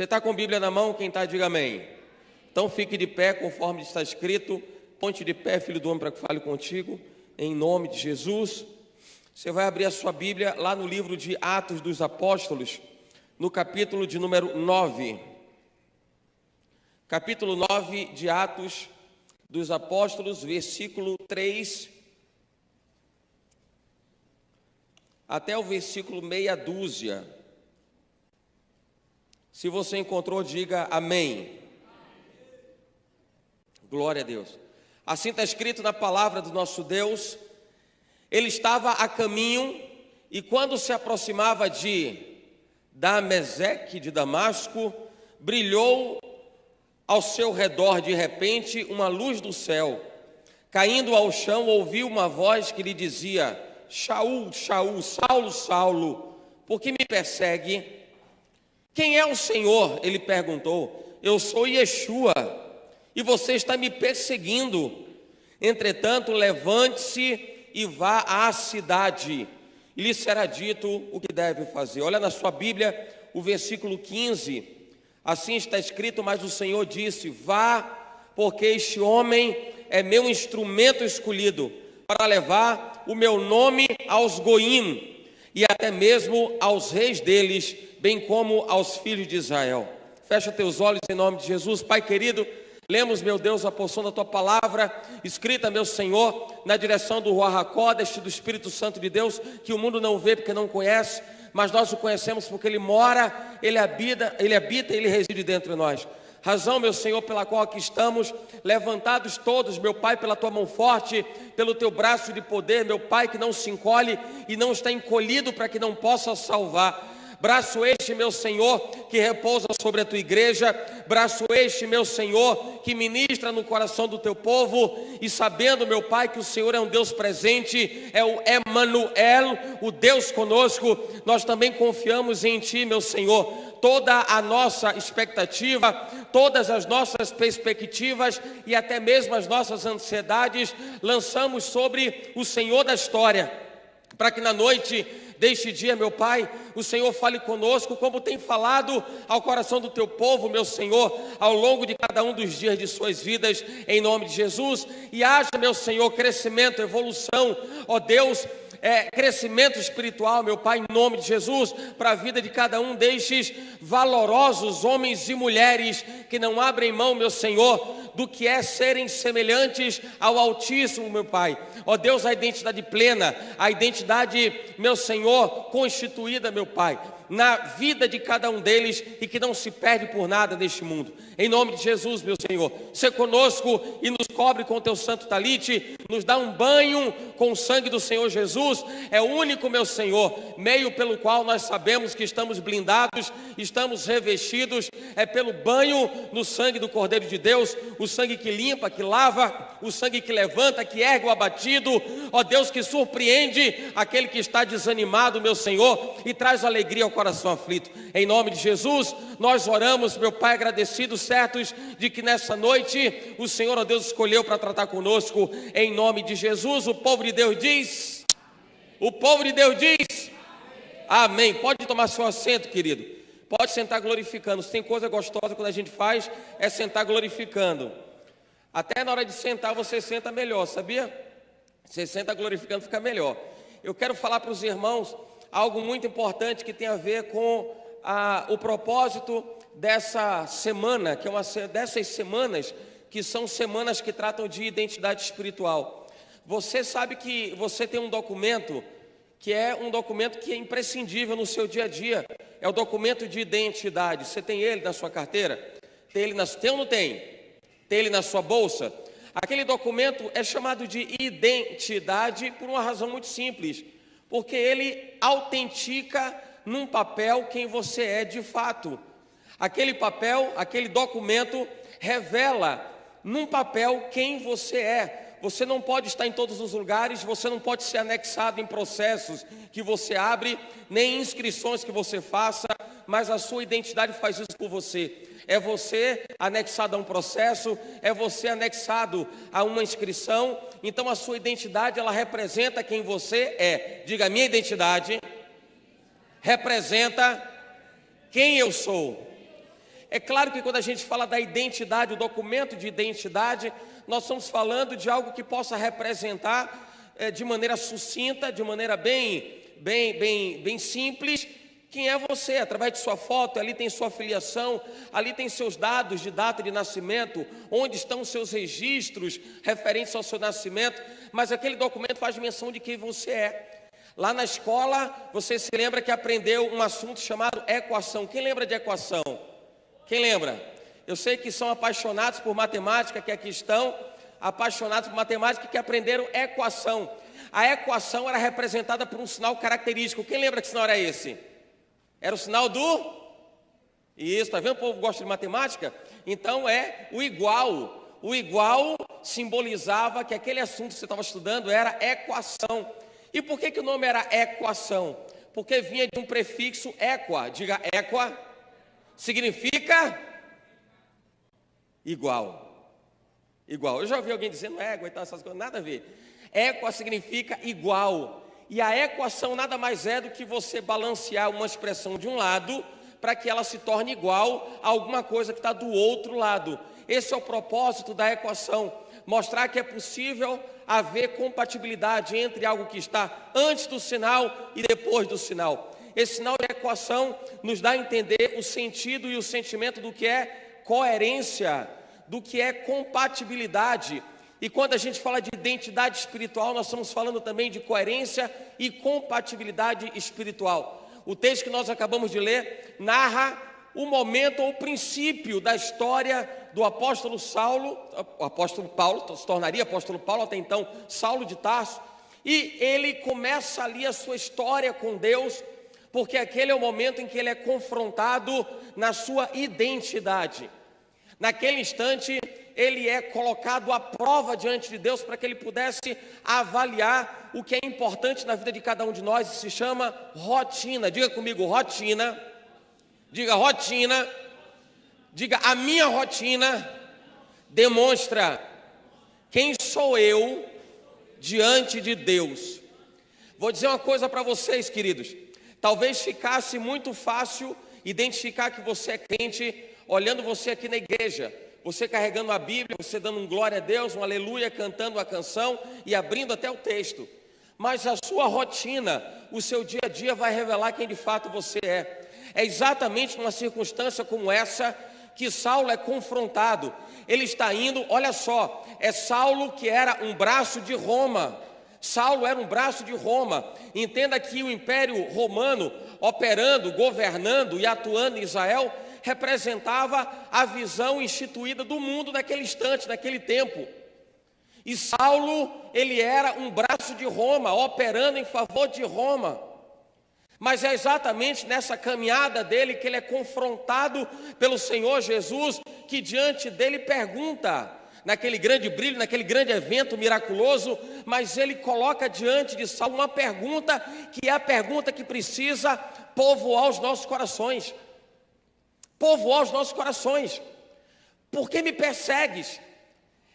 Você está com a Bíblia na mão? Quem está, diga amém. Então fique de pé, conforme está escrito. Ponte de pé, filho do homem, para que fale contigo, em nome de Jesus. Você vai abrir a sua Bíblia lá no livro de Atos dos Apóstolos, no capítulo de número 9. Capítulo 9 de Atos dos Apóstolos, versículo 3 até o versículo meia dúzia. Se você encontrou, diga amém. Glória a Deus. Assim está escrito na palavra do nosso Deus. Ele estava a caminho e quando se aproximava de Dameseque, de Damasco, brilhou ao seu redor de repente uma luz do céu. Caindo ao chão, ouviu uma voz que lhe dizia: Shaul, Shaul, Saulo, Saulo, por que me persegue? Quem é o Senhor? Ele perguntou. Eu sou Yeshua, e você está me perseguindo. Entretanto, levante-se e vá à cidade, e lhe será dito o que deve fazer. Olha na sua Bíblia, o versículo 15. Assim está escrito: mas o Senhor disse: vá, porque este homem é meu instrumento escolhido para levar o meu nome aos goim e até mesmo aos reis deles, bem como aos filhos de Israel. Fecha teus olhos em nome de Jesus. Pai querido, lemos, meu Deus, a porção da Tua palavra, escrita, meu Senhor, na direção do Ruach HaKodesh, do Espírito Santo de Deus, que o mundo não vê porque não conhece, mas nós o conhecemos porque Ele mora, Ele habita, Ele reside dentro de nós. Razão, meu Senhor, pela qual aqui estamos, levantados todos, meu Pai, pela Tua mão forte, pelo Teu braço de poder, meu Pai, que não se encolhe e não está encolhido para que não possa salvar. Braço este, meu Senhor, que repousa sobre a Tua igreja. Braço este, meu Senhor, que ministra no coração do Teu povo. E sabendo, meu Pai, que o Senhor é um Deus presente, é o Emanuel, o Deus conosco, nós também confiamos em Ti, meu Senhor. Toda a nossa expectativa, todas as nossas perspectivas e até mesmo as nossas ansiedades, lançamos sobre o Senhor da história, para que na noite deste dia, meu Pai, o Senhor fale conosco, como tem falado ao coração do Teu povo, meu Senhor, ao longo de cada um dos dias de suas vidas, em nome de Jesus. E haja, meu Senhor, crescimento, evolução, ó Deus, crescimento espiritual, meu Pai, em nome de Jesus, para a vida de cada um destes valorosos homens e mulheres que não abrem mão, meu Senhor, do que é serem semelhantes ao Altíssimo, meu Pai. Ó Deus, a identidade plena, a identidade, meu Senhor, constituída, meu Pai, na vida de cada um deles e que não se perde por nada neste mundo. Em nome de Jesus, meu Senhor, se conosco e nos cobre com o Teu santo talite, nos dá um banho com o sangue do Senhor Jesus. É o único, meu Senhor, meio pelo qual nós sabemos que estamos blindados, estamos revestidos, é pelo banho no sangue do Cordeiro de Deus, o sangue que limpa, que lava, o sangue que levanta, que ergue o abatido, ó Deus, que surpreende aquele que está desanimado, meu Senhor, e traz alegria ao coração aflito. Em nome de Jesus, nós oramos, meu Pai, agradecidos, certos de que nessa noite o Senhor, ó Deus, escolheu para tratar conosco. Em nome de Jesus, o povo de Deus diz, o povo de Deus diz, amém. Pode tomar seu assento, querido, pode sentar glorificando. Se tem coisa gostosa quando a gente faz, é sentar glorificando. Até na hora de sentar você senta melhor, sabia? Você senta glorificando, fica melhor. Eu quero falar para os irmãos algo muito importante que tem a ver com o propósito dessa semana, que é dessas semanas que são semanas que tratam de identidade espiritual. Você sabe que você tem um documento que é um documento que é imprescindível no seu dia a dia. É o documento de identidade. Você tem ele na sua carteira? Tem ele tem ou não tem? Tem ele na sua bolsa? Aquele documento é chamado de identidade por uma razão muito simples, porque ele autentica num papel quem você é de fato. Aquele papel, aquele documento revela num papel quem você é. Você não pode estar em todos os lugares, você não pode ser anexado em processos que você abre, nem inscrições que você faça, mas a sua identidade faz isso por você. É você anexado a um processo, é você anexado a uma inscrição. Então a sua identidade, ela representa quem você é. Diga, minha identidade representa quem eu sou. É claro que quando a gente fala da identidade, o documento de identidade, nós estamos falando de algo que possa representar de maneira sucinta, de maneira bem simples, quem é você, através de sua foto. Ali tem sua filiação, ali tem seus dados de data de nascimento, onde estão os seus registros referentes ao seu nascimento, mas aquele documento faz menção de quem você é. Lá na escola, você se lembra que aprendeu um assunto chamado equação. Quem lembra de equação? Quem lembra? Eu sei que são apaixonados por matemática, que aqui estão, apaixonados por matemática, que aprenderam equação. A equação era representada por um sinal característico. Quem lembra que sinal era esse? Era o sinal do... Isso, está vendo? O povo gosta de matemática? Então é o igual. O igual simbolizava que aquele assunto que você estava estudando era equação. E por que o nome era equação? Porque vinha de um prefixo equa. Diga equa. Significa igual. Igual. Eu já ouvi alguém dizendo égua e tal, essas coisas, nada a ver. Equa significa igual. E a equação nada mais é do que você balancear uma expressão de um lado para que ela se torne igual a alguma coisa que está do outro lado. Esse é o propósito da equação, mostrar que é possível haver compatibilidade entre algo que está antes do sinal e depois do sinal. Esse sinal de equação nos dá a entender o sentido e o sentimento do que é coerência, do que é compatibilidade. E quando a gente fala de identidade espiritual, nós estamos falando também de coerência e compatibilidade espiritual. O texto que nós acabamos de ler narra o momento ou o princípio da história do apóstolo Saulo, o apóstolo Paulo, se tornaria apóstolo Paulo, até então Saulo de Tarso, e ele começa ali a sua história com Deus, porque aquele é o momento em que ele é confrontado na sua identidade. Naquele instante, ele é colocado à prova diante de Deus para que ele pudesse avaliar o que é importante na vida de cada um de nós, e se chama rotina. Diga comigo, rotina. Diga rotina. Diga, a minha rotina demonstra quem sou eu diante de Deus. Vou dizer uma coisa para vocês, queridos. Talvez ficasse muito fácil identificar que você é crente olhando você aqui na igreja, você carregando a Bíblia, você dando um glória a Deus, um aleluia, cantando a canção e abrindo até o texto. Mas a sua rotina, o seu dia a dia vai revelar quem de fato você é. É exatamente numa circunstância como essa que Saulo é confrontado. Ele está indo, olha só, é Saulo que era um braço de Roma. Saulo era um braço de Roma. Entenda que o Império Romano, operando, governando e atuando em Israel, representava a visão instituída do mundo naquele instante, naquele tempo. E Saulo, ele era um braço de Roma, operando em favor de Roma. Mas é exatamente nessa caminhada dele que ele é confrontado pelo Senhor Jesus, que diante dele pergunta, naquele grande brilho, naquele grande evento miraculoso, mas ele coloca diante de Saulo uma pergunta, que é a pergunta que precisa povoar os nossos corações. Povoar os nossos corações. Por que me persegues?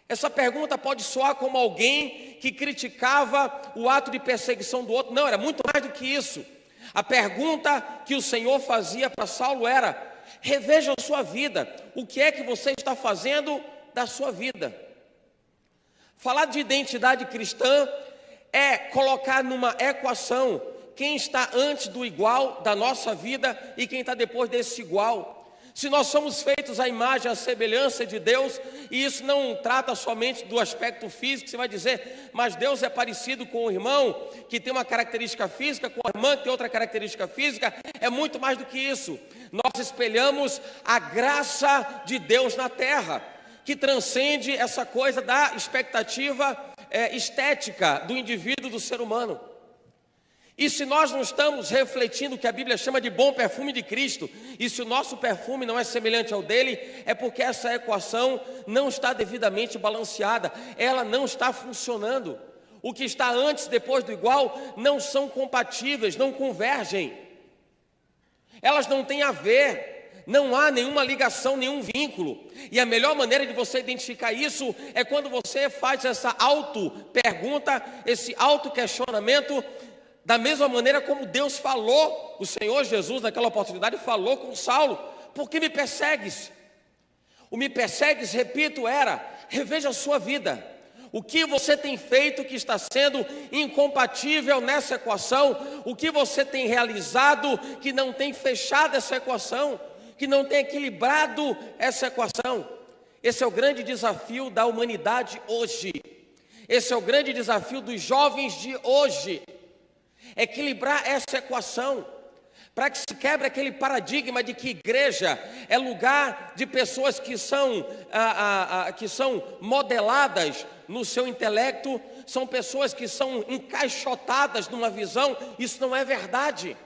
Essa pergunta pode soar como alguém que criticava o ato de perseguição do outro. Não, era muito mais do que isso. A pergunta que o Senhor fazia para Saulo era: reveja a sua vida. O que é que você está fazendo da sua vida? Falar de identidade cristã é colocar numa equação quem está antes do igual da nossa vida e quem está depois desse igual. Se nós somos feitos à imagem e à semelhança de Deus, e isso não trata somente do aspecto físico, você vai dizer, mas Deus é parecido com o irmão que tem uma característica física, com a irmã que tem outra característica física. É muito mais do que isso. Nós espelhamos a graça de Deus na terra, que transcende essa coisa da expectativa estética do indivíduo, do ser humano. E se nós não estamos refletindo o que a Bíblia chama de bom perfume de Cristo, e se o nosso perfume não é semelhante ao dele, é porque essa equação não está devidamente balanceada, ela não está funcionando. O que está antes e depois do igual não são compatíveis, não convergem. Elas não têm a ver, não há nenhuma ligação, nenhum vínculo. E a melhor maneira de você identificar isso é quando você faz essa auto-pergunta, esse auto-questionamento, da mesma maneira como Deus falou, o Senhor Jesus naquela oportunidade falou com Saulo. por que me persegues? O me persegues, repito, era: reveja a sua vida. O que você tem feito que está sendo incompatível nessa equação? O que você tem realizado que não tem fechado essa equação, que não tem equilibrado essa equação? Esse é o grande desafio da humanidade hoje. Esse é o grande desafio dos jovens de hoje. Equilibrar essa equação, para que se quebre aquele paradigma de que igreja é lugar de pessoas que são modeladas no seu intelecto, são pessoas que são encaixotadas numa visão. Isso não é verdade.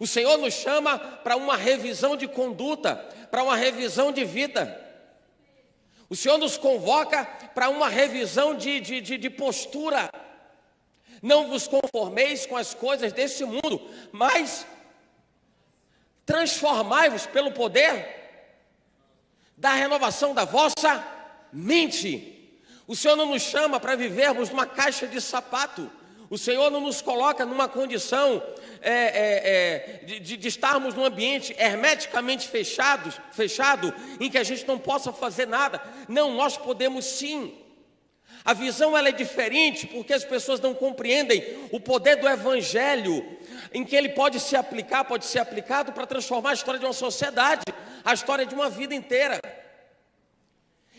O Senhor nos chama para uma revisão de conduta, para uma revisão de vida. O Senhor nos convoca para uma revisão de postura. Não vos conformeis com as coisas desse mundo, mas transformai-vos pelo poder da renovação da vossa mente. O Senhor não nos chama para vivermos numa caixa de sapato. O Senhor não nos coloca numa condição de estarmos num ambiente hermeticamente fechado, em que a gente não possa fazer nada. Não, nós podemos sim. A visão ela é diferente porque as pessoas não compreendem o poder do Evangelho, em que ele pode ser aplicado para transformar a história de uma sociedade, a história de uma vida inteira.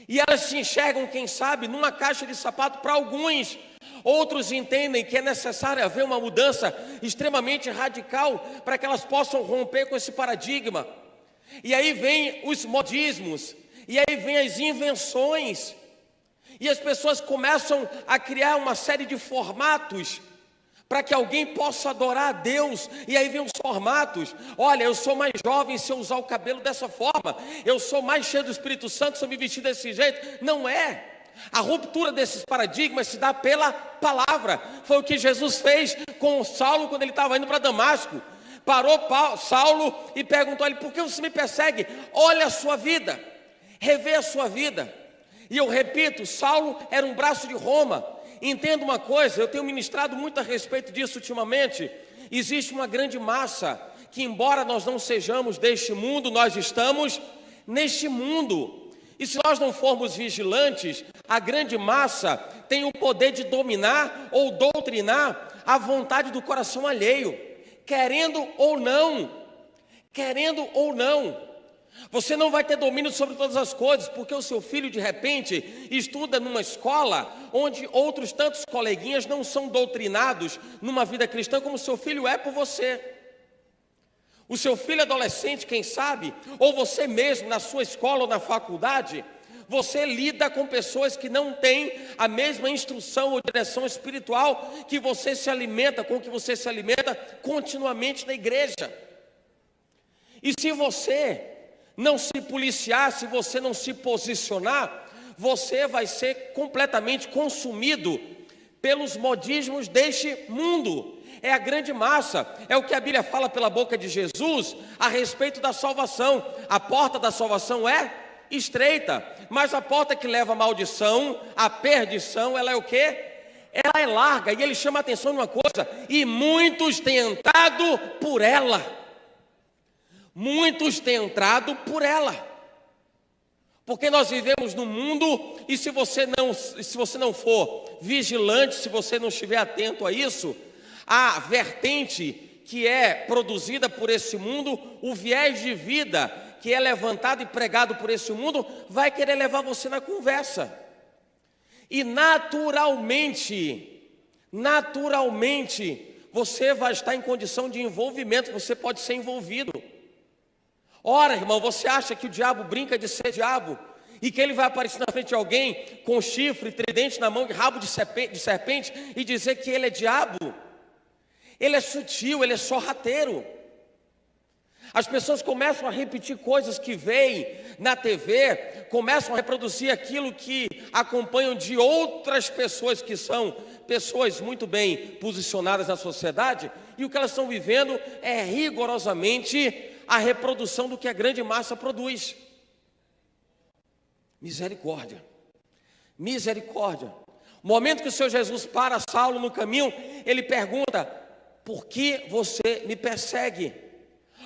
E elas se enxergam, quem sabe, numa caixa de sapato para alguns. Outros entendem que é necessário haver uma mudança extremamente radical para que elas possam romper com esse paradigma. E aí vem os modismos, e aí vem as invenções. E as pessoas começam a criar uma série de formatos para que alguém possa adorar a Deus. E aí vem os formatos: olha, eu sou mais jovem se eu usar o cabelo dessa forma, eu sou mais cheio do Espírito Santo se eu me vestir desse jeito. Não é. A ruptura desses paradigmas se dá pela palavra. Foi o que Jesus fez com Saulo quando ele estava indo para Damasco. Parou Saulo e perguntou a ele: por que você me persegue? Olha a sua vida, revê a sua vida. E eu repito, Saulo era um braço de Roma. Entenda uma coisa, eu tenho ministrado muito a respeito disso ultimamente. Existe uma grande massa que, embora nós não sejamos deste mundo, nós estamos neste mundo. E se nós não formos vigilantes, a grande massa tem o poder de dominar ou doutrinar a vontade do coração alheio, querendo ou não. Querendo ou não. Você não vai ter domínio sobre todas as coisas, porque o seu filho de repente estuda numa escola onde outros tantos coleguinhas não são doutrinados numa vida cristã como seu filho é por você. O seu filho adolescente, quem sabe, ou você mesmo na sua escola ou na faculdade, você lida com pessoas que não têm a mesma instrução ou direção espiritual que você se alimenta, com que você se alimenta continuamente na igreja. E se você não se policiar, se você não se posicionar, você vai ser completamente consumido pelos modismos deste mundo. É a grande massa, é o que a Bíblia fala pela boca de Jesus a respeito da salvação. A porta da salvação é estreita, mas a porta que leva a maldição, a perdição, ela é o quê? Ela é larga. E ele chama a atenção de uma coisa: e muitos têm entrado por ela. Muitos têm entrado por ela, porque nós vivemos no mundo, e se você não for vigilante, se você não estiver atento a isso, a vertente que é produzida por esse mundo, o viés de vida que é levantado e pregado por esse mundo, vai querer levar você na conversa, e naturalmente, você vai estar em condição de envolvimento, você pode ser envolvido. Ora, irmão, você acha que o diabo brinca de ser diabo e que ele vai aparecer na frente de alguém com chifre, tridente na mão e rabo de serpente e dizer que ele é diabo? Ele é sutil, ele é sorrateiro. As pessoas começam a repetir coisas que veem na TV, começam a reproduzir aquilo que acompanham de outras pessoas que são pessoas muito bem posicionadas na sociedade, e o que elas estão vivendo é rigorosamente a reprodução do que a grande massa produz. Misericórdia. Misericórdia. No momento que o Senhor Jesus para Saulo no caminho, ele pergunta: por que você me persegue?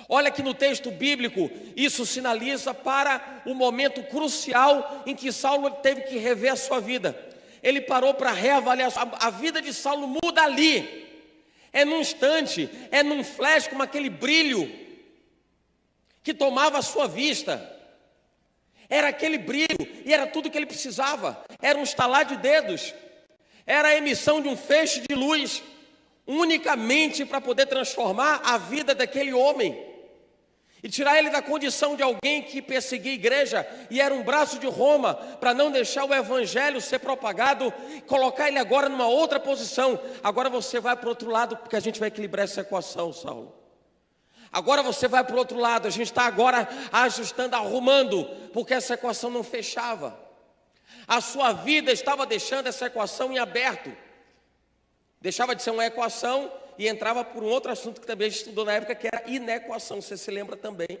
Olha que no texto bíblico, isso sinaliza para o momento crucial em que Saulo teve que rever a sua vida. Ele parou para reavaliar, a vida de Saulo muda ali. É num instante, é num flash, como aquele brilho que tomava a sua vista. Era aquele brilho e era tudo que ele precisava. Era um estalar de dedos. Era a emissão de um feixe de luz, unicamente para poder transformar a vida daquele homem e tirar ele da condição de alguém que perseguia a igreja e era um braço de Roma, para não deixar o evangelho ser propagado, colocar ele agora numa outra posição. Agora você vai para o outro lado, porque a gente vai equilibrar essa equação, Saulo. Agora você vai para o outro lado, a gente está agora ajustando, arrumando, porque essa equação não fechava. A sua vida estava deixando essa equação em aberto. Deixava de ser uma equação e entrava por um outro assunto que também a gente estudou na época, que era inequação. Você se lembra também?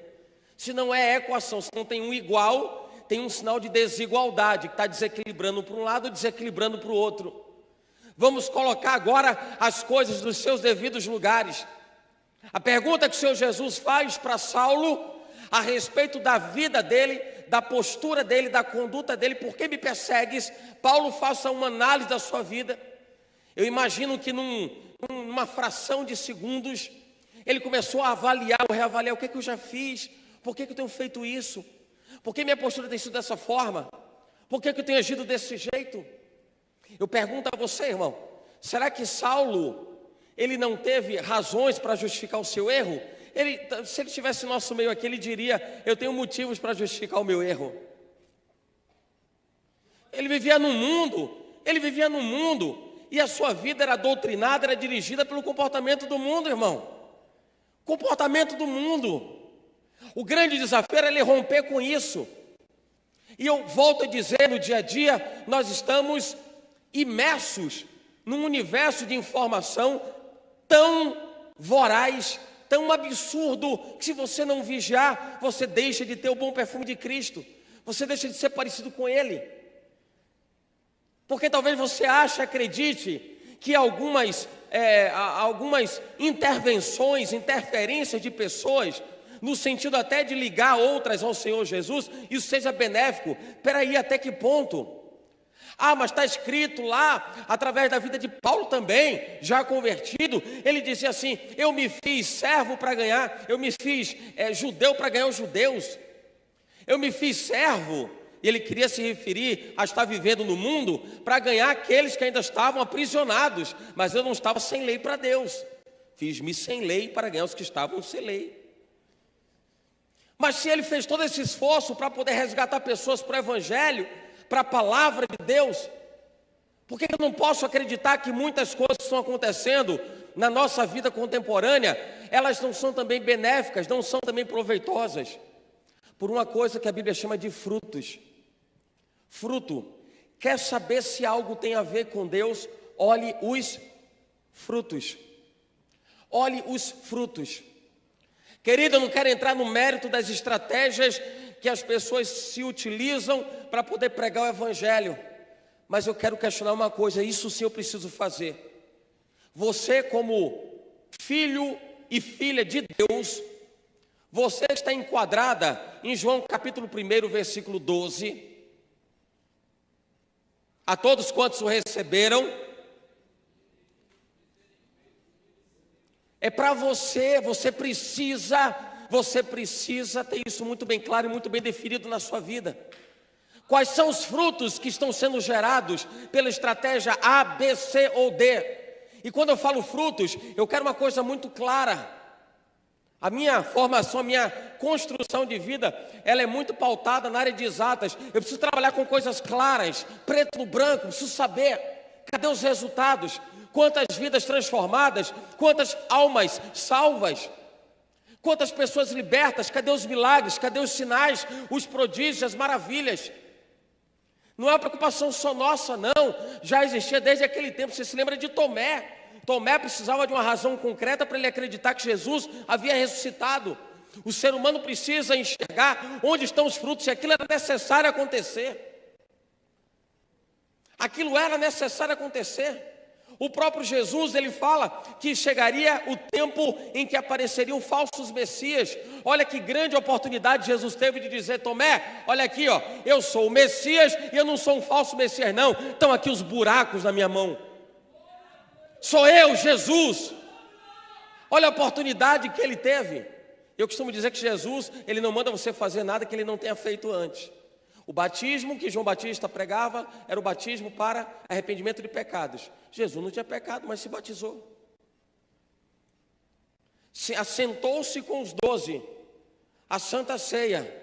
Se não é equação, se não tem um igual, tem um sinal de desigualdade, que está desequilibrando para um lado e desequilibrando para o outro. Vamos colocar agora as coisas nos seus devidos lugares. A pergunta que o Senhor Jesus faz para Saulo, a respeito da vida dele, da postura dele, da conduta dele: por que me persegues? Paulo faça uma análise da sua vida. Eu imagino que numa fração de segundos, ele começou a avaliar, reavaliar: o que eu já fiz? Por que eu tenho feito isso? Por que minha postura tem sido dessa forma? Por que eu tenho agido desse jeito? Eu pergunto a você, irmão, será que Saulo, ele não teve razões para justificar o seu erro? Se ele estivesse no nosso meio aqui, ele diria: eu tenho motivos para justificar o meu erro. Ele vivia num mundo, e a sua vida era doutrinada, era dirigida pelo comportamento do mundo, irmão. Comportamento do mundo. O grande desafio era ele romper com isso. E eu volto a dizer, no dia a dia, nós estamos imersos num universo de informação tão voraz, tão absurdo, que se você não vigiar, você deixa de ter o bom perfume de Cristo, você deixa de ser parecido com Ele. Porque talvez você ache, acredite, que algumas intervenções, interferências de pessoas, no sentido até de ligar outras ao Senhor Jesus, isso seja benéfico. Peraí, até que ponto? Ah, mas está escrito lá, através da vida de Paulo também, já convertido, ele dizia assim: eu me fiz servo para ganhar, eu me fiz judeu para ganhar os judeus, eu me fiz servo. E ele queria se referir a estar vivendo no mundo para ganhar aqueles que ainda estavam aprisionados, mas eu não estava sem lei para Deus, fiz-me sem lei para ganhar os que estavam sem lei. Mas se ele fez todo esse esforço para poder resgatar pessoas para o Evangelho, para a palavra de Deus, por que eu não posso acreditar que muitas coisas estão acontecendo na nossa vida contemporânea, elas não são também benéficas, não são também proveitosas? Por uma coisa que a Bíblia chama de frutos. Fruto. Quer saber se algo tem a ver com Deus? Olhe os frutos. Olhe os frutos. Querido, eu não quero entrar no mérito das estratégias que as pessoas se utilizam para poder pregar o Evangelho, mas eu quero questionar uma coisa: isso sim eu preciso fazer. Você, como filho e filha de Deus, você está enquadrada em João capítulo 1, versículo 12. A todos quantos o receberam, é para você, você precisa ter isso muito bem claro e muito bem definido na sua vida. Quais são os frutos que estão sendo gerados pela estratégia A, B, C ou D? E quando eu falo frutos, eu quero uma coisa muito clara. A minha formação, a minha construção de vida, ela é muito pautada na área de exatas. Eu preciso trabalhar com coisas claras, preto no branco, preciso saber, cadê os resultados? Quantas vidas transformadas, quantas almas salvas, quantas pessoas libertas, cadê os milagres, cadê os sinais, os prodígios, as maravilhas? Não é uma preocupação só nossa, não, já existia desde aquele tempo. Você se lembra de Tomé? Tomé precisava de uma razão concreta para ele acreditar que Jesus havia ressuscitado. O ser humano precisa enxergar onde estão os frutos, e aquilo era necessário acontecer. Aquilo era necessário acontecer. O próprio Jesus, ele fala que chegaria o tempo em que apareceriam falsos messias. Olha que grande oportunidade Jesus teve de dizer: Tomé, olha aqui, ó, eu sou o Messias e eu não sou um falso Messias não. Estão aqui os buracos na minha mão. Sou eu, Jesus. Olha a oportunidade que ele teve. Eu costumo dizer que Jesus, ele não manda você fazer nada que ele não tenha feito antes. O batismo que João Batista pregava era o batismo para arrependimento de pecados. Jesus não tinha pecado, mas se batizou. Assentou-se com os 12, a Santa Ceia.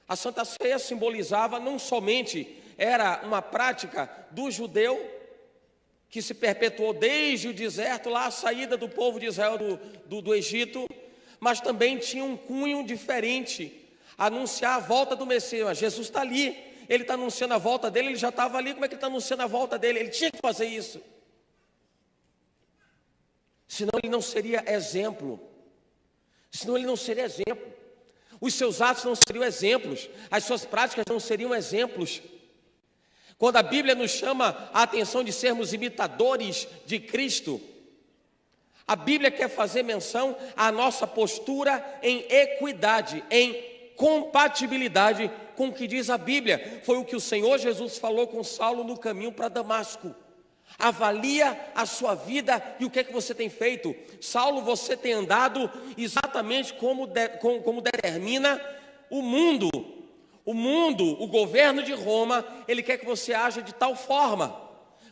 A Santa Ceia simbolizava não somente, era uma prática do judeu, que se perpetuou desde o deserto, lá a saída do povo de Israel do Egito, mas também tinha um cunho diferente, anunciar a volta do Messias. Jesus está ali, ele está anunciando a volta dele, ele já estava ali, como é que ele está anunciando a volta dele? Ele tinha que fazer isso, senão ele não seria exemplo, os seus atos não seriam exemplos, as suas práticas não seriam exemplos. Quando a Bíblia nos chama a atenção de sermos imitadores de Cristo, a Bíblia quer fazer menção à nossa postura em equidade, em compatibilidade com o que diz a Bíblia. Foi o que o Senhor Jesus falou com Saulo no caminho para Damasco. Avalia a sua vida e o que é que você tem feito. Saulo, você tem andado exatamente como determina o mundo. O governo de Roma, ele quer que você haja de tal forma.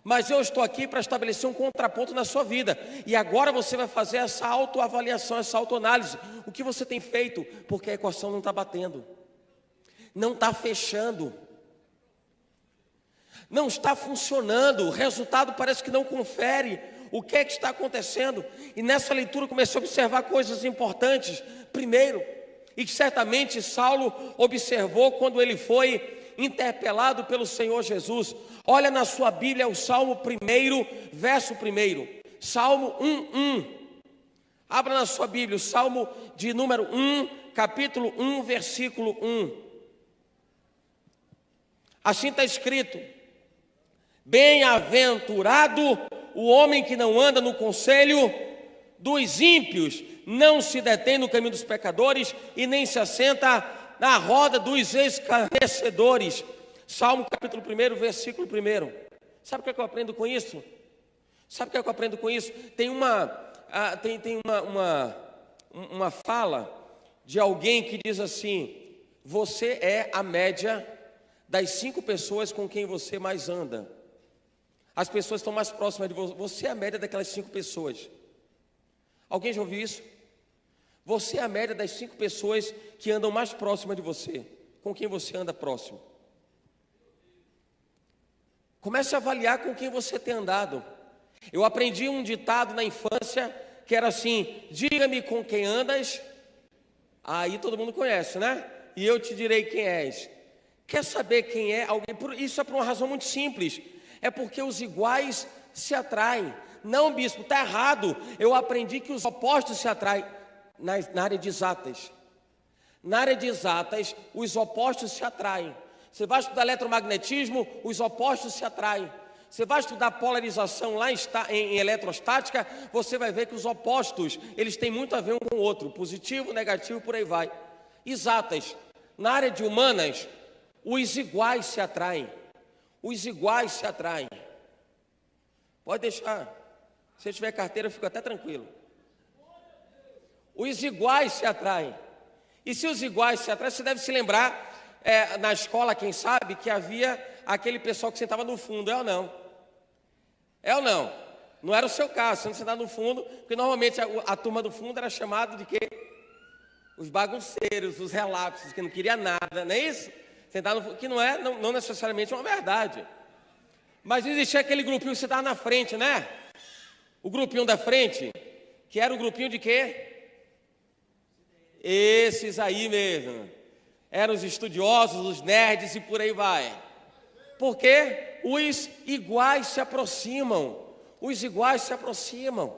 Mas eu estou aqui para estabelecer um contraponto na sua vida. E agora você vai fazer essa autoavaliação, essa autoanálise. O que você tem feito? Porque a equação não está batendo. Não está fechando. Não está funcionando. O resultado parece que não confere. O que é que está acontecendo? E nessa leitura eu comecei a observar coisas importantes. Primeiro, e que certamente Saulo observou quando ele foi interpelado pelo Senhor Jesus. Olha na sua Bíblia o Salmo 1, verso 1. Salmo 1:1. Abra na sua Bíblia o Salmo de número 1, capítulo 1, versículo 1. Assim está escrito: bem-aventurado o homem que não anda no conselho dos ímpios, não se detém no caminho dos pecadores e nem se assenta na roda dos escarnecedores. Salmo capítulo 1, versículo 1. Sabe o que eu aprendo com isso? Tem uma fala de alguém que diz assim: você é a média das 5 pessoas com quem você mais anda. As pessoas estão mais próximas de você. Você é a média daquelas 5 pessoas. Alguém já ouviu isso? Você é a média das 5 pessoas que andam mais próximas de você. Com quem você anda próximo. Comece a avaliar com quem você tem andado. Eu aprendi um ditado na infância que era assim: diga-me com quem andas. Aí todo mundo conhece, né? E eu te direi quem és. Quer saber quem é alguém? Isso é por uma razão muito simples. É porque os iguais se atraem. Não, bispo, está errado. Eu aprendi que os opostos se atraem. Na área de exatas. Na área de exatas, os opostos se atraem. Você vai estudar eletromagnetismo, os opostos se atraem. Você vai estudar polarização lá em eletrostática, você vai ver que os opostos, eles têm muito a ver um com o outro. Positivo, negativo, por aí vai. Exatas. Na área de humanas, os iguais se atraem. Os iguais se atraem. Pode deixar. Se tiver carteira, eu fico até tranquilo. Os iguais se atraem. E se os iguais se atraem, você deve se lembrar, na escola, quem sabe, que havia aquele pessoal que sentava no fundo, é ou não? É ou não? Não era o seu caso, você não sentava no fundo, porque normalmente a turma do fundo era chamada de quê? Os bagunceiros, os relapsos, que não queria nada, não é isso? Sentar no fundo, que não necessariamente uma verdade. Mas existia aquele grupinho que você estava na frente, né? O grupinho da frente, que era o grupinho de quê? Esses aí mesmo. Eram os estudiosos, os nerds e por aí vai. Porque os iguais se aproximam. Os iguais se aproximam.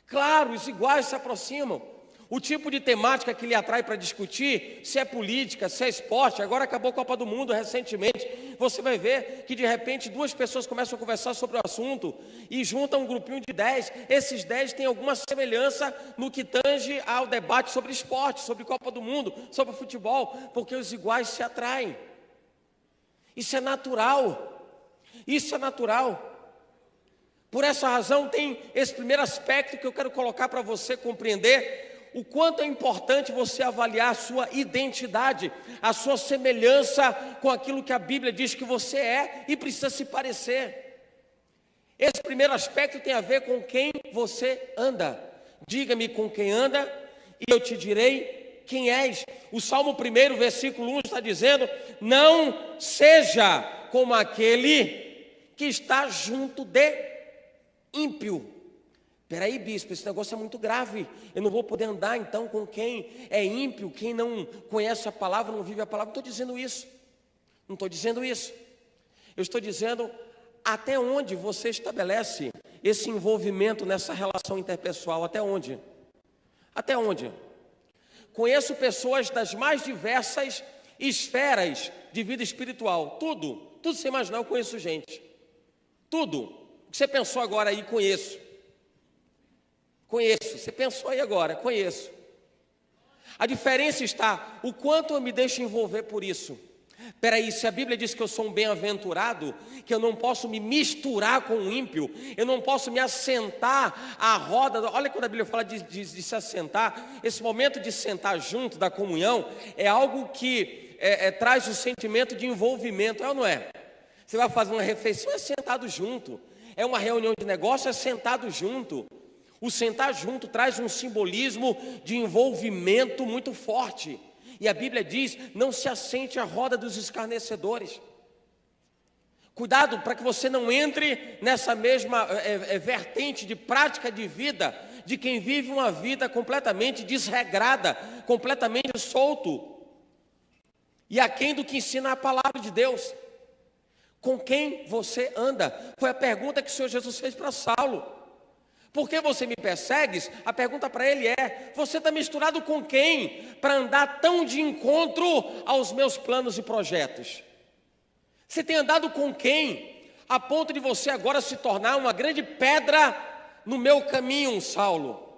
Claro, os iguais se aproximam. O tipo de temática que lhe atrai para discutir, se é política, se é esporte. Agora acabou a Copa do Mundo recentemente. você vai ver que de repente duas pessoas começam a conversar sobre o assunto e juntam um grupinho de 10. Esses 10 têm alguma semelhança no que tange ao debate sobre esporte, sobre Copa do Mundo, sobre futebol, porque os iguais se atraem. Isso é natural. Isso é natural. Por essa razão tem esse primeiro aspecto que eu quero colocar para você compreender o quanto é importante você avaliar a sua identidade, a sua semelhança com aquilo que a Bíblia diz que você é e precisa se parecer. Esse primeiro aspecto tem a ver com quem você anda. Diga-me com quem anda e eu te direi quem és. O Salmo 1, versículo 1 está dizendo: não seja como aquele que está junto de ímpio. Peraí, bispo, esse negócio é muito grave. Eu não vou poder andar então com quem é ímpio, quem não conhece a palavra, não vive a palavra. Não estou dizendo isso. Não estou dizendo isso. Eu estou dizendo até onde você estabelece esse envolvimento nessa relação interpessoal. Até onde? Até onde? Conheço pessoas das mais diversas esferas de vida espiritual. Tudo você imaginar, eu conheço gente. Tudo. O que você pensou agora aí, conheço. Conheço, você pensou aí agora, conheço. A diferença está o quanto eu me deixo envolver por isso. Peraí, se a Bíblia diz que eu sou um bem-aventurado, que eu não posso me misturar com o ímpio, eu não posso me assentar à roda, olha quando a Bíblia fala de se assentar, esse momento de sentar junto da comunhão, é algo que traz o sentimento de envolvimento, é ou não é? Você vai fazer uma refeição, é sentado junto, é uma reunião de negócio, é sentado junto. O sentar junto traz um simbolismo de envolvimento muito forte. E a Bíblia diz: não se assente à roda dos escarnecedores. Cuidado para que você não entre nessa mesma vertente de prática de vida, de quem vive uma vida completamente desregrada, completamente solto, e aquém do que ensina a palavra de Deus. Com quem você anda? Foi a pergunta que o Senhor Jesus fez para Saulo. Por que você me persegues? A pergunta para ele é: você está misturado com quem para andar tão de encontro aos meus planos e projetos? Você tem andado com quem a ponto de você agora se tornar uma grande pedra no meu caminho, Saulo?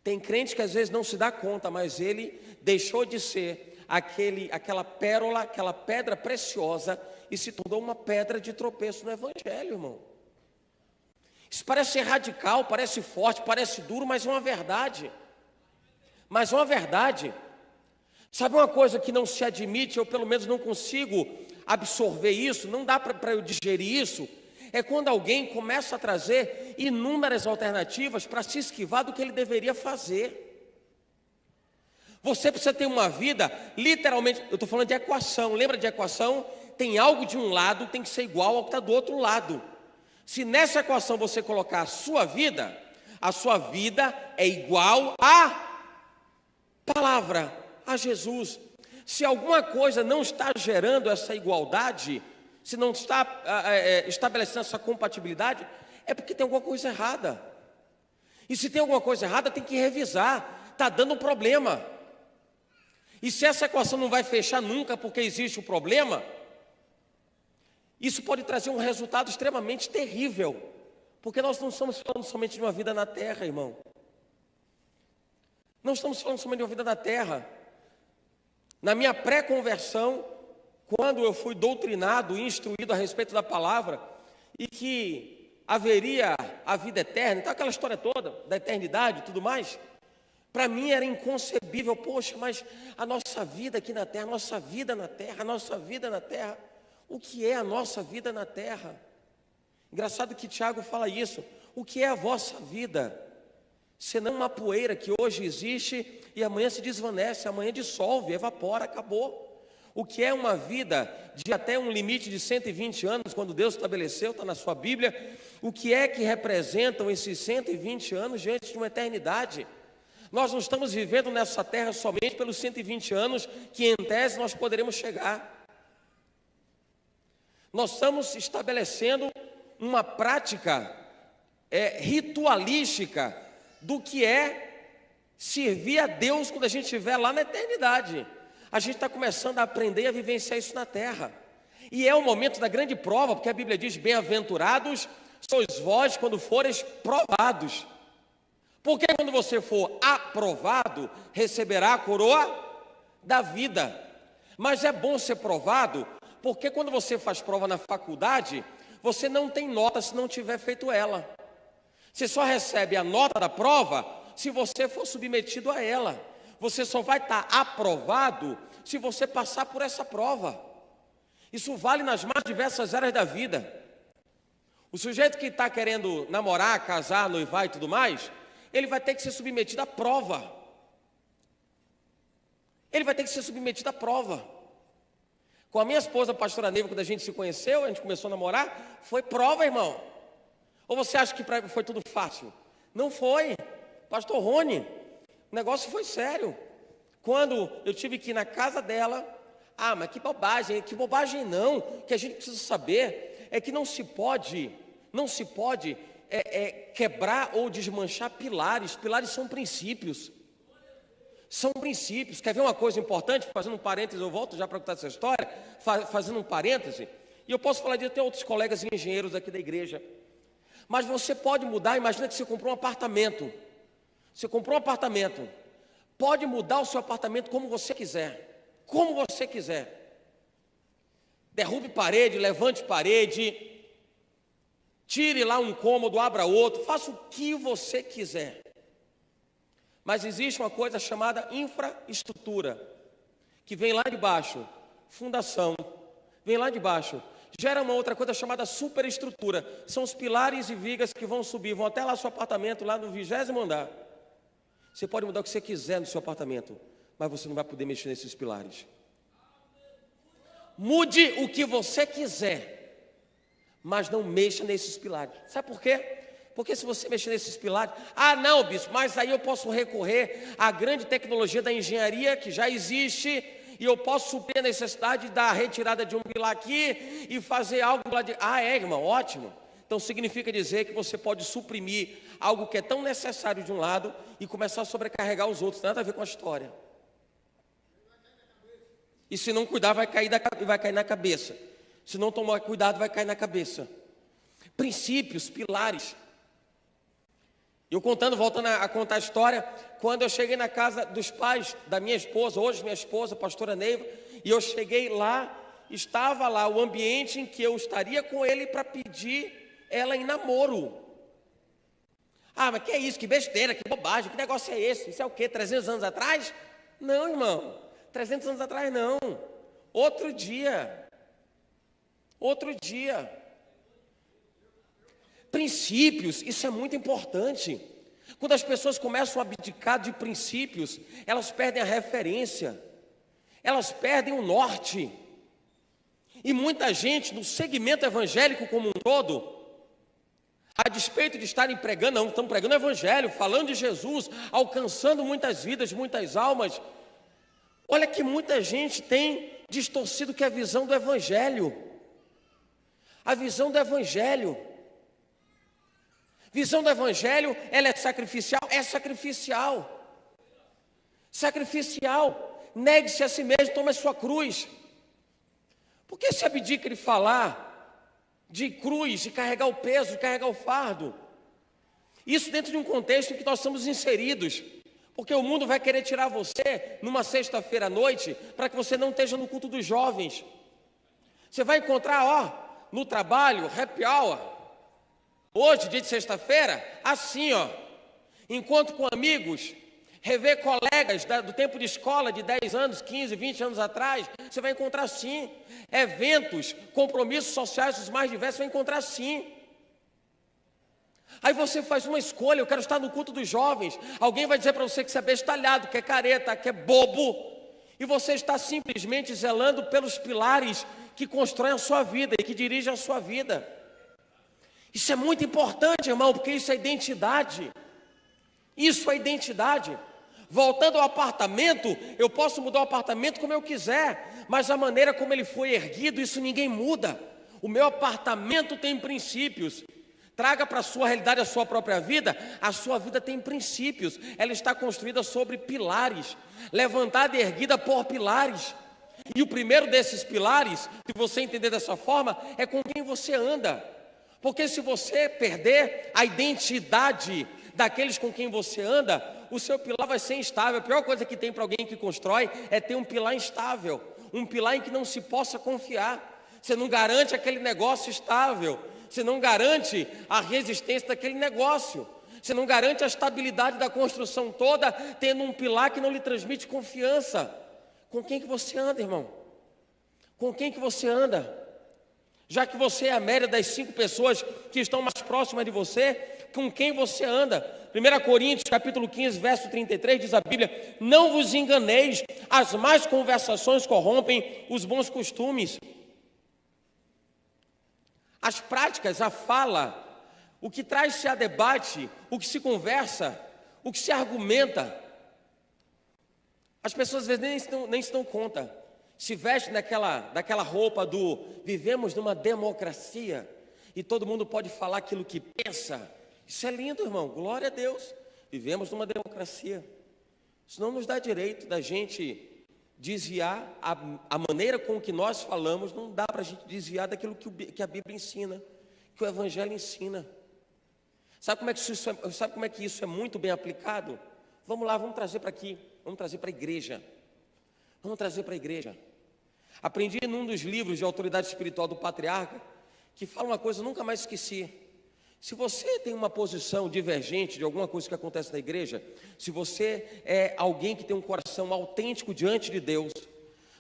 Tem crente que às vezes não se dá conta, mas ele deixou de ser aquela pérola, aquela pedra preciosa e se tornou uma pedra de tropeço no Evangelho, irmão. Isso parece ser radical, parece forte, parece duro, mas é uma verdade. Mas é uma verdade. Sabe uma coisa que não se admite, eu pelo menos não consigo absorver isso, não dá para eu digerir isso, é quando alguém começa a trazer inúmeras alternativas para se esquivar do que ele deveria fazer. Você precisa ter uma vida, literalmente, eu estou falando de equação, lembra de equação? Tem algo de um lado, tem que ser igual ao que está do outro lado. Se nessa equação você colocar a sua vida é igual à palavra, a Jesus. Se alguma coisa não está gerando essa igualdade, se não está estabelecendo essa compatibilidade, é porque tem alguma coisa errada. E se tem alguma coisa errada, tem que revisar. Está dando problema. E se essa equação não vai fechar nunca porque existe o problema, isso pode trazer um resultado extremamente terrível, porque nós não estamos falando somente de uma vida na terra, irmão. Não estamos falando somente de uma vida na terra. Na minha pré-conversão, quando eu fui doutrinado e instruído a respeito da palavra, e que haveria a vida eterna, então aquela história toda da eternidade e tudo mais, para mim era inconcebível. Poxa, mas a nossa vida aqui na terra, a nossa vida na terra, a nossa vida na terra. O que é a nossa vida na terra? Engraçado que Tiago fala isso. O que é a vossa vida? Senão uma poeira que hoje existe e amanhã se desvanece, amanhã dissolve, evapora, acabou. O que é uma vida de até um limite de 120 anos, quando Deus estabeleceu, está na sua Bíblia. O que é que representam esses 120 anos diante de uma eternidade? Nós não estamos vivendo nessa terra somente pelos 120 anos que em tese nós poderemos chegar. Nós estamos estabelecendo uma prática ritualística do que é servir a Deus quando a gente estiver lá na eternidade. A gente está começando a aprender a vivenciar isso na terra. E é o momento da grande prova, porque a Bíblia diz: bem-aventurados sois vós quando fores provados. Porque quando você for aprovado, receberá a coroa da vida. Mas é bom ser provado, porque quando você faz prova na faculdade, você não tem nota se não tiver feito ela. Você só recebe a nota da prova se você for submetido a ela. Você só vai estar aprovado se você passar por essa prova. Isso vale nas mais diversas áreas da vida. O sujeito que está querendo namorar, casar, noivar e tudo mais, ele vai ter que ser submetido à prova. Ele vai ter que ser submetido à prova. Com a minha esposa, a pastora Neiva, quando a gente se conheceu, a gente começou a namorar, foi prova, irmão. Ou você acha que foi tudo fácil? Não foi. Pastor Rony, o negócio foi sério. Quando eu tive que ir na casa dela, mas que bobagem não. O que a gente precisa saber é que não se pode quebrar ou desmanchar pilares. Pilares são princípios. São princípios. Quer ver uma coisa importante? Fazendo um parêntese, eu volto já para contar essa história, fazendo um parêntese, e eu posso falar de até outros colegas engenheiros aqui da igreja. Mas você pode mudar. Imagina que você comprou um apartamento. Você comprou um apartamento. Pode mudar o seu apartamento como você quiser. Como você quiser. Derrube parede, levante parede, tire lá um cômodo, abra outro, faça o que você quiser. Mas existe uma coisa chamada infraestrutura, que vem lá de baixo, fundação, vem lá de baixo, gera uma outra coisa chamada superestrutura. São os pilares e vigas que vão subir, vão até lá no seu apartamento, lá no 20º andar. Você pode mudar o que você quiser no seu apartamento, mas você não vai poder mexer nesses pilares. Mude o que você quiser, mas não mexa nesses pilares. Sabe por quê? Porque se você mexer nesses pilares, não, bispo, mas aí eu posso recorrer à grande tecnologia da engenharia que já existe, e eu posso suprir a necessidade da retirada de um pilar aqui e fazer algo lá de... irmão, ótimo. Então significa dizer que você pode suprimir algo que é tão necessário de um lado e começar a sobrecarregar os outros. Nada a ver com a história. E se não cuidar, vai cair na cabeça. Se não tomar cuidado, vai cair na cabeça. Princípios, pilares. Eu voltando a contar a história, quando eu cheguei na casa dos pais da minha esposa, hoje minha esposa, a pastora Neiva, e eu cheguei lá, estava lá o ambiente em que eu estaria com ele para pedir ela em namoro. Mas que é isso, que besteira, que bobagem, que negócio é esse? Isso é o quê, 300 anos atrás? Não, irmão, 300 anos atrás não, outro dia. Princípios, isso é muito importante. Quando as pessoas começam a abdicar de princípios, elas perdem a referência, elas perdem o norte. E muita gente no segmento evangélico como um todo, a despeito de estarem pregando, não, estão pregando o evangelho, falando de Jesus, alcançando muitas vidas, muitas almas. Olha que muita gente tem distorcido que é a visão do evangelho. A visão do evangelho. Visão do evangelho, ela é sacrificial? É sacrificial. Sacrificial. Negue-se a si mesmo, tome a sua cruz. Por que se abdica de falar de cruz, de carregar o peso, de carregar o fardo? Isso dentro de um contexto em que nós estamos inseridos. Porque o mundo vai querer tirar você numa sexta-feira à noite para que você não esteja no culto dos jovens. Você vai encontrar, no trabalho, happy hour. Hoje, dia de sexta-feira, assim, encontro com amigos, rever colegas do tempo de escola de 10 anos, 15, 20 anos atrás, você vai encontrar sim. Eventos, compromissos sociais os mais diversos, você vai encontrar sim. Aí você faz uma escolha, eu quero estar no culto dos jovens. Alguém vai dizer para você que você é bestalhado, que é careta, que é bobo. E você está simplesmente zelando pelos pilares que constroem a sua vida e que dirigem a sua vida. Isso é muito importante, irmão, porque isso é identidade. Isso é identidade. Voltando ao apartamento, eu posso mudar o apartamento como eu quiser, mas a maneira como ele foi erguido, isso ninguém muda. O meu apartamento tem princípios, traga para a sua realidade a sua própria vida. A sua vida tem princípios, ela está construída sobre pilares, levantada e erguida por pilares. E o primeiro desses pilares, se você entender dessa forma, é com quem você anda. Porque se você perder a identidade daqueles com quem você anda, o seu pilar vai ser instável. A pior coisa que tem para alguém que constrói é ter um pilar instável, um pilar em que não se possa confiar. Você não garante aquele negócio estável, você não garante a resistência daquele negócio, você não garante a estabilidade da construção toda, tendo um pilar que não lhe transmite confiança. Com quem que você anda, irmão? Com quem que você anda? Já que você é a média das 5 pessoas que estão mais próximas de você, com quem você anda? 1 Coríntios capítulo 15, verso 33, diz a Bíblia: não vos enganeis, as más conversações corrompem os bons costumes. As práticas, a fala, o que traz-se a debate, o que se conversa, o que se argumenta, as pessoas às vezes nem se dão conta. Se veste daquela roupa do vivemos numa democracia e todo mundo pode falar aquilo que pensa. Isso é lindo, irmão, glória a Deus. Vivemos numa democracia. Isso não nos dá direito da gente desviar a maneira com que nós falamos. Não dá para a gente desviar daquilo que a Bíblia ensina, que o Evangelho ensina. Sabe como é que isso é muito bem aplicado? Vamos lá, vamos trazer para aqui, vamos trazer para a igreja. Vamos trazer para a igreja. Aprendi num dos livros de autoridade espiritual do patriarca, que fala uma coisa, eu nunca mais esqueci. Se você tem uma posição divergente de alguma coisa que acontece na igreja, se você é alguém que tem um coração autêntico diante de Deus,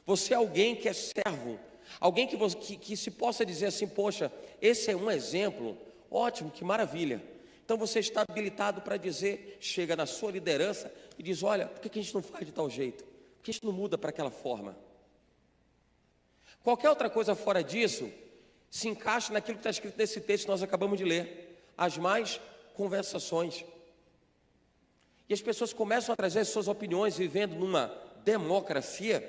você é alguém que é servo, alguém que se possa dizer assim, poxa, esse é um exemplo, ótimo, que maravilha. Então você está habilitado para dizer, chega na sua liderança e diz, olha, por que a gente não faz de tal jeito? Por que a gente não muda para aquela forma? Qualquer outra coisa fora disso se encaixa naquilo que está escrito nesse texto que nós acabamos de ler, as más conversações. E as pessoas começam a trazer as suas opiniões vivendo numa democracia,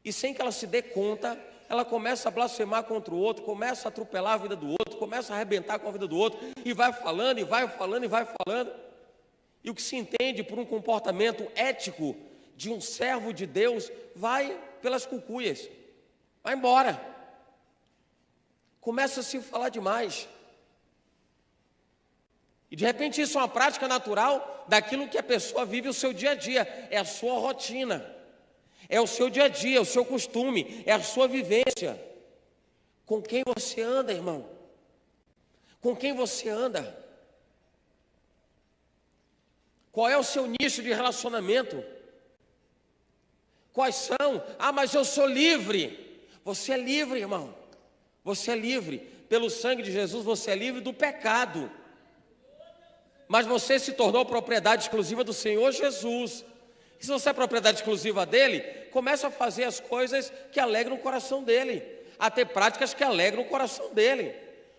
e sem que ela se dê conta, ela começa a blasfemar contra o outro, começa a atropelar a vida do outro, começa a arrebentar com a vida do outro, e vai falando, e vai falando, e vai falando. E o que se entende por um comportamento ético de um servo de Deus vai pelas cucuias, vai embora. Começa a se falar demais. E de repente isso é uma prática natural daquilo que a pessoa vive o seu dia a dia, é a sua rotina, é o seu dia a dia, é o seu costume, é a sua vivência. Com quem você anda, irmão? Com quem você anda? Qual é o seu nicho de relacionamento? Quais são? Ah, mas eu sou livre. Você é livre, irmão. Você é livre. Pelo sangue de Jesus você é livre do pecado. Mas você se tornou propriedade exclusiva do Senhor Jesus. E se você é propriedade exclusiva dele, começa a fazer as coisas que alegram o coração dele, a ter práticas que alegram o coração dele.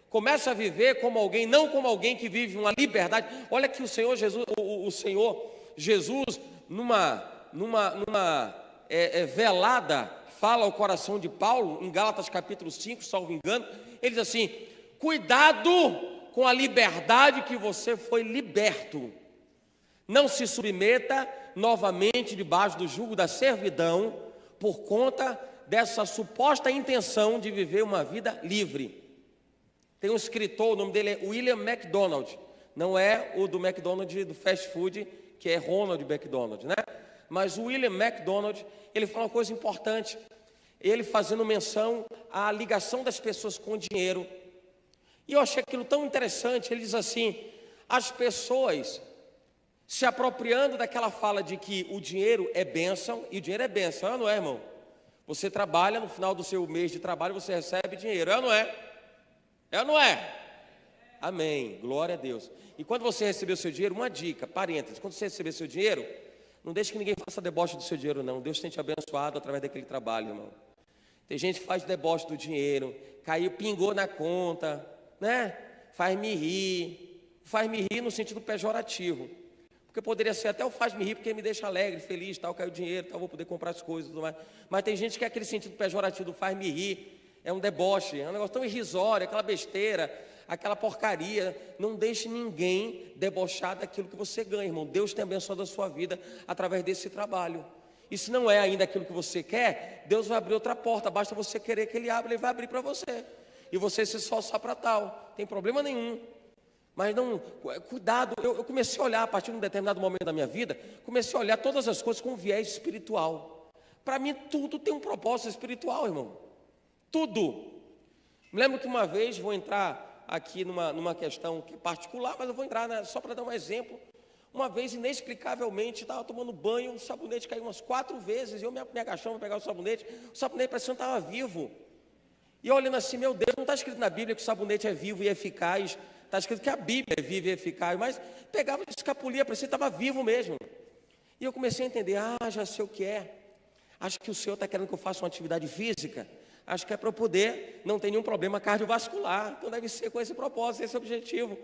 Começa a viver como alguém, não como alguém que vive uma liberdade. Olha que o Senhor Jesus, numa velada, fala ao coração de Paulo, em Gálatas capítulo 5, salvo engano, ele diz assim: cuidado com a liberdade que você foi liberto. Não se submeta novamente debaixo do jugo da servidão por conta dessa suposta intenção de viver uma vida livre. Tem um escritor, o nome dele é William MacDonald. Não é o do McDonald's do fast food, que é Ronald McDonald, né? Mas o William MacDonald, ele fala uma coisa importante. Ele fazendo menção à ligação das pessoas com o dinheiro. E eu achei aquilo tão interessante. Ele diz assim: as pessoas se apropriando daquela fala de que o dinheiro é bênção, e o dinheiro é bênção, não é, irmão? Você trabalha, no final do seu mês de trabalho você recebe dinheiro, é ou não é? É ou não é? Amém, glória a Deus. E quando você receber o seu dinheiro, uma dica, parênteses, quando você receber seu dinheiro, não deixe que ninguém faça deboche do seu dinheiro, não. Deus tem te abençoado através daquele trabalho, irmão. Tem gente que faz deboche do dinheiro, caiu, pingou na conta, né? Faz-me rir no sentido pejorativo. Porque poderia ser até o faz-me rir, porque me deixa alegre, feliz, tal, caiu dinheiro, tal, vou poder comprar as coisas e tudo mais. Mas tem gente que é aquele sentido pejorativo do faz-me rir, é um deboche, é um negócio tão irrisório, aquela besteira, aquela porcaria. Não deixe ninguém debochar daquilo que você ganha, irmão. Deus tem abençoado a sua vida através desse trabalho. E se não é ainda aquilo que você quer, Deus vai abrir outra porta. Basta você querer que Ele abra, Ele vai abrir para você. E você se esforçar para tal. Não tem problema nenhum. Mas não, cuidado. Eu comecei a olhar, a partir de um determinado momento da minha vida, comecei a olhar todas as coisas com um viés espiritual. Para mim, tudo tem um propósito espiritual, irmão. Tudo. Me lembro que uma vez, vou entrar aqui numa questão particular, mas eu vou entrar, né, só para dar um exemplo. Uma vez, inexplicavelmente, estava tomando banho, o sabonete caiu umas 4 vezes, e eu me agachando para pegar o sabonete parecia que estava vivo. E eu olhando assim, meu Deus, não está escrito na Bíblia que o sabonete é vivo e eficaz, está escrito que a Bíblia é viva e eficaz, mas pegava de escapulia, parecia que estava vivo mesmo. E eu comecei a entender, já sei o que é. Acho que o Senhor está querendo que eu faça uma atividade física, acho que é para eu poder não ter nenhum problema cardiovascular, então deve ser com esse propósito, esse objetivo.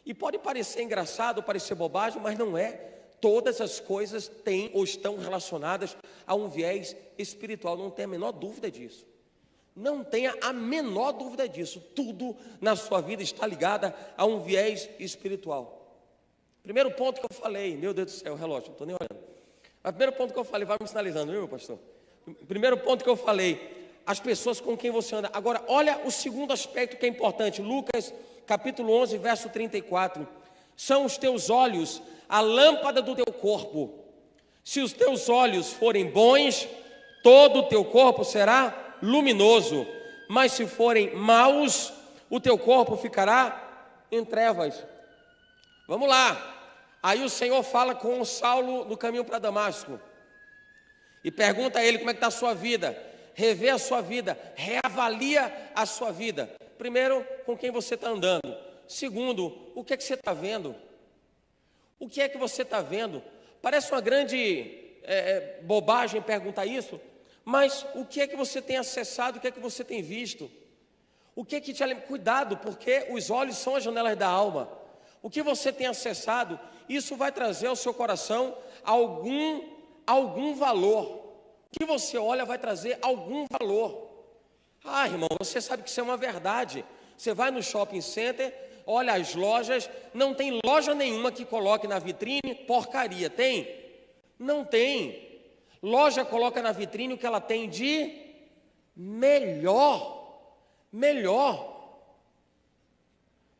E pode parecer engraçado, parecer bobagem, mas não é. Todas as coisas têm ou estão relacionadas a um viés espiritual, não tem a menor dúvida disso. Não tenha a menor dúvida disso. Tudo na sua vida está ligado a um viés espiritual. Primeiro ponto que eu falei, meu Deus do céu, o relógio, não estou nem olhando. Mas primeiro ponto que eu falei, vai me sinalizando, viu, meu pastor? Primeiro ponto que eu falei, as pessoas com quem você anda. Agora, olha o segundo aspecto que é importante. Lucas, capítulo 11, verso 34. São os teus olhos a lâmpada do teu corpo. Se os teus olhos forem bons, todo o teu corpo será luminoso. Mas se forem maus, o teu corpo ficará em trevas. Vamos lá. Aí o Senhor fala com o Saulo no caminho para Damasco. E pergunta a ele como é que está a sua vida. Revê a sua vida, reavalia a sua vida. Primeiro, com quem você está andando. Segundo, o que é que você está vendo? O que é que você está vendo? Parece uma grande bobagem perguntar isso, mas o que é que você tem acessado, o que é que você tem visto? O que é que te alimenta? Cuidado, porque os olhos são as janelas da alma. O que você tem acessado, isso vai trazer ao seu coração algum valor. O que você olha vai trazer algum valor. Irmão, você sabe que isso é uma verdade. Você vai no shopping center, olha as lojas, não tem loja nenhuma que coloque na vitrine porcaria. Tem? Não tem. Loja coloca na vitrine o que ela tem de melhor.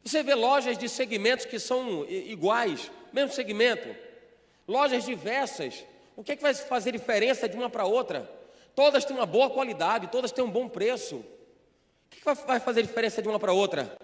Você vê lojas de segmentos que são iguais, mesmo segmento, lojas diversas. O que é que vai fazer diferença de uma para outra? Todas têm uma boa qualidade, todas têm um bom preço. O que vai fazer diferença de uma para outra?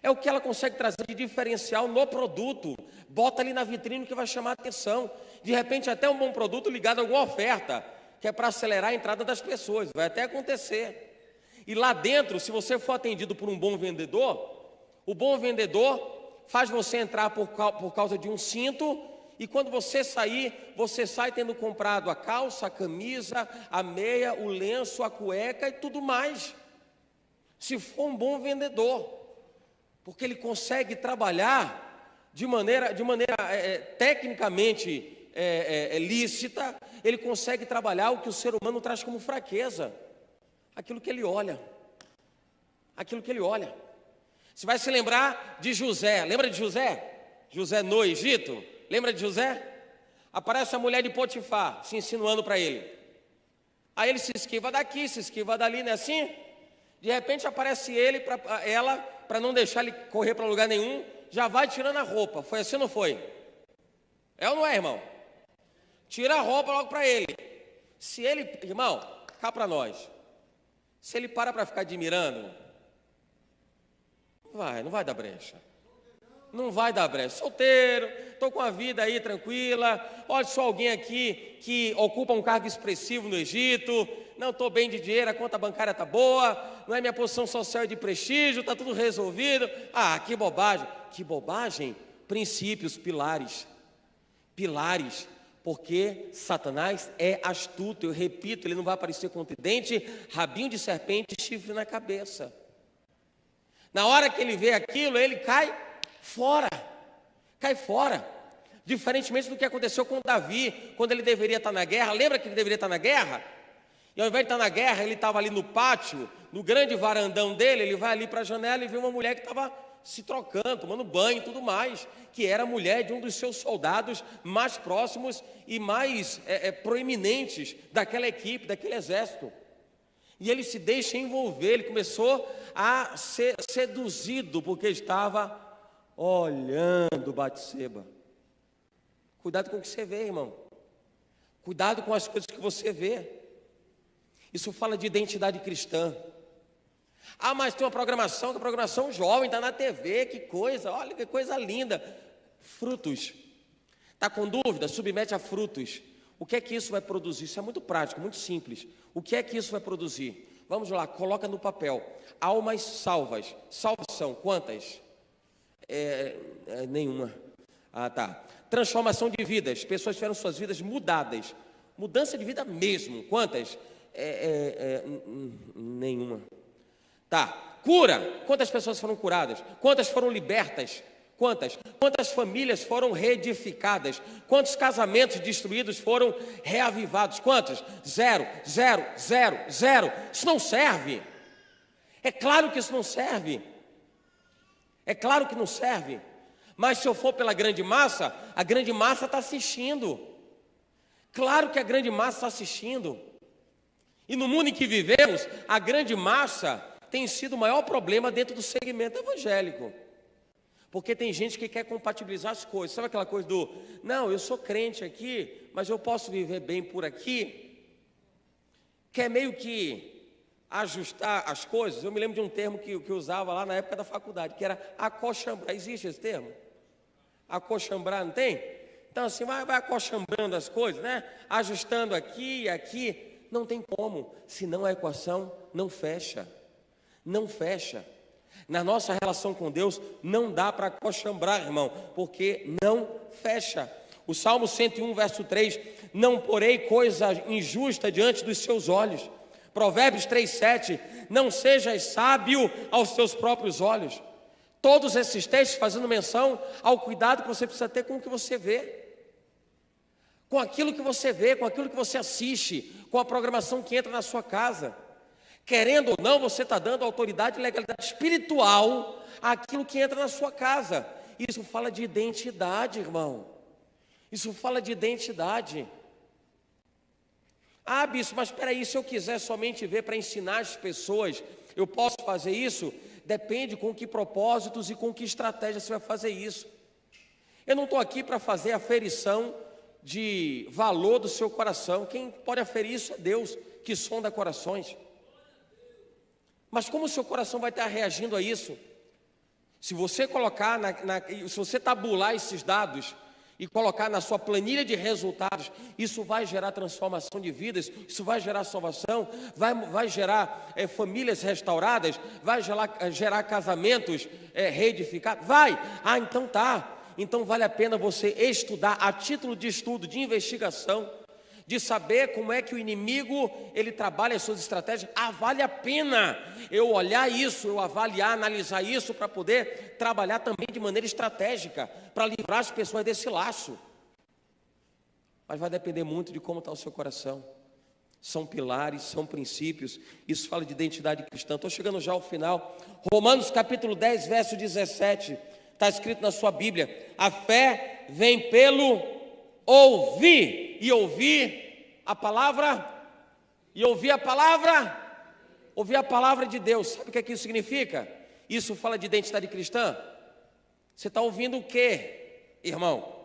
É o que ela consegue trazer de diferencial no produto. Bota ali na vitrine que vai chamar a atenção. De repente até um bom produto ligado a alguma oferta, que é para acelerar a entrada das pessoas. Vai até acontecer. E lá dentro, se você for atendido por um bom vendedor, o bom vendedor faz você entrar por causa de um cinto. E quando você sair, você sai tendo comprado a calça, a camisa, a meia, o lenço, a cueca e tudo mais. Se for um bom vendedor, porque ele consegue trabalhar de maneira tecnicamente lícita, ele consegue trabalhar o que o ser humano traz como fraqueza, aquilo que ele olha. Você vai se lembrar de José, lembra de José? José no Egito. Lembra de José? Aparece a mulher de Potifar, se insinuando para ele. Aí ele se esquiva daqui, se esquiva dali, não é assim? De repente aparece ela, para não deixar ele correr para lugar nenhum, já vai tirando a roupa. Foi assim ou não foi? É ou não é, irmão? Tira a roupa logo para ele. Se ele, irmão, cá para nós. Se ele para ficar admirando, não vai dar brecha. Não vai dar brecha. Solteiro, estou com a vida aí tranquila. Olha só alguém aqui que ocupa um cargo expressivo no Egito. Não estou bem de dinheiro, a conta bancária está boa. Não é minha posição social e de prestígio, está tudo resolvido. Que bobagem. Que bobagem. Princípios, pilares. Porque Satanás é astuto. Eu repito, ele não vai aparecer com tridente, rabinho de serpente e chifre na cabeça. Na hora que ele vê aquilo, ele cai fora, diferentemente do que aconteceu com Davi, quando ele deveria estar na guerra. Lembra que ele deveria estar na guerra? E ao invés de estar na guerra, ele estava ali no pátio, no grande varandão dele, ele vai ali para a janela e vê uma mulher que estava se trocando, tomando banho e tudo mais, que era a mulher de um dos seus soldados mais próximos e mais proeminentes daquela equipe, daquele exército. E ele se deixa envolver, ele começou a ser seduzido, porque estava olhando Batseba. Cuidado com o que você vê, irmão. Cuidado com as coisas que você vê. Isso fala de identidade cristã. Ah, mas tem uma programação, que a programação jovem, está na TV, que coisa, olha que coisa linda. Frutos. Está com dúvida? Submete a frutos. O que é que isso vai produzir? Isso é muito prático, muito simples. O que é que isso vai produzir? Vamos lá, coloca no papel. Almas salvas. Salvação, quantas? Nenhuma. Ah, tá. Transformação de vidas. Pessoas tiveram suas vidas mudadas. Mudança de vida mesmo. Quantas? Nenhuma. Tá. Cura. Quantas pessoas foram curadas? Quantas foram libertas? Quantas? Quantas famílias foram reedificadas? Quantos casamentos destruídos foram reavivados? Quantos? 0, 0, 0, 0. Isso não serve. É claro que isso não serve. É claro que não serve. Mas se eu for pela grande massa, a grande massa está assistindo. Claro que a grande massa está assistindo. E no mundo em que vivemos, a grande massa tem sido o maior problema dentro do segmento evangélico. Porque tem gente que quer compatibilizar as coisas. Sabe aquela coisa do, não, eu sou crente aqui, mas eu posso viver bem por aqui? Quer meio que ajustar as coisas. Eu me lembro de um termo que eu usava lá na época da faculdade, que era acochambrar. Existe esse termo? Acochambrar, não tem? Então assim, vai acochambrando as coisas, né? Ajustando aqui e aqui. Não tem como, senão a equação não fecha. Não fecha. Na nossa relação com Deus, não dá para acochambrar, irmão, porque não fecha. O Salmo 101, verso 3, não porei coisa injusta diante dos seus olhos. Provérbios 3,7, não sejas sábio aos teus próprios olhos. Todos esses textos fazendo menção ao cuidado que você precisa ter com o que você vê. Com aquilo que você vê, com aquilo que você assiste, com a programação que entra na sua casa. Querendo ou não, você está dando autoridade e legalidade espiritual àquilo que entra na sua casa. Isso fala de identidade, irmão. Isso fala de identidade. Ah, bispo, mas espera aí, se eu quiser somente ver para ensinar as pessoas, eu posso fazer isso? Depende com que propósitos e com que estratégia você vai fazer isso. Eu não estou aqui para fazer aferição de valor do seu coração. Quem pode aferir isso é Deus, que sonda corações. Mas como o seu coração vai estar reagindo a isso? Se você colocar, se você tabular esses dados e colocar na sua planilha de resultados, isso vai gerar transformação de vidas, isso vai gerar salvação, vai gerar famílias restauradas, vai gerar casamentos reedificados, vai. Ah, então tá. Então vale a pena você estudar a título de estudo, de investigação, de saber como é que o inimigo, ele trabalha as suas estratégias. Ah, vale a pena eu olhar isso, eu avaliar, analisar isso, para poder trabalhar também de maneira estratégica, para livrar as pessoas desse laço. Mas vai depender muito de como está o seu coração. São pilares, são princípios, isso fala de identidade cristã. Estou chegando já ao final. Romanos capítulo 10, verso 17, está escrito na sua Bíblia: a fé vem pelo ouvir, e ouvir a palavra, ouvir a palavra de Deus. Sabe o que é que isso significa? Isso fala de identidade cristã. Você está ouvindo o quê, irmão?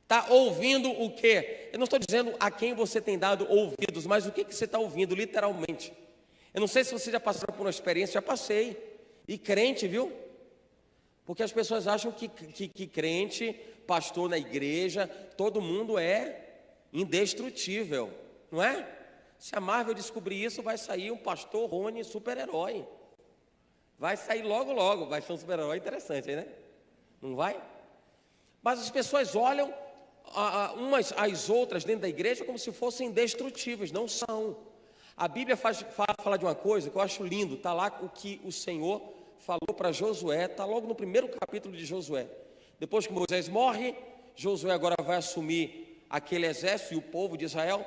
Está ouvindo o quê? Eu não estou dizendo a quem você tem dado ouvidos, mas o que você está ouvindo, literalmente. Eu não sei se você já passou por uma experiência, já passei, e crente, viu? Porque as pessoas acham que crente, pastor na igreja, todo mundo é indestrutível, não é? Se a Marvel descobrir isso, vai sair um pastor Rony super-herói. Vai sair logo, logo, vai ser um super-herói interessante, né? Não vai? Mas as pessoas olham umas às outras dentro da igreja como se fossem indestrutíveis, não são. A Bíblia fala de uma coisa que eu acho lindo, está lá o que o Senhor falou para Josué, está logo no primeiro capítulo de Josué. Depois que Moisés morre, Josué agora vai assumir aquele exército e o povo de Israel.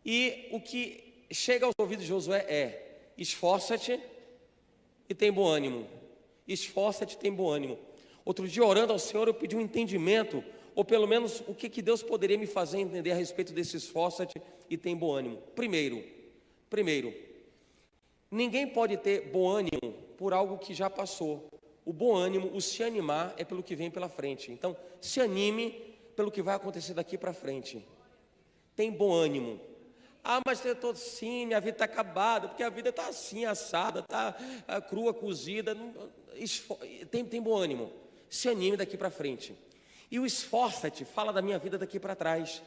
E o que chega aos ouvidos de Josué esforça-te e tem bom ânimo. Esforça-te e tem bom ânimo. Outro dia, orando ao Senhor, eu pedi um entendimento, ou pelo menos o que Deus poderia me fazer entender a respeito desse esforça-te e tem bom ânimo. Primeiro, ninguém pode ter bom ânimo por algo que já passou. O bom ânimo, o se animar, é pelo que vem pela frente. Então, se anime pelo que vai acontecer daqui para frente. Tem bom ânimo. Ah, mas eu estou assim, minha vida está acabada, porque a vida está assim, assada, está crua, cozida. Tem bom ânimo. Se anime daqui para frente. E o esforça-te fala da minha vida daqui para trás.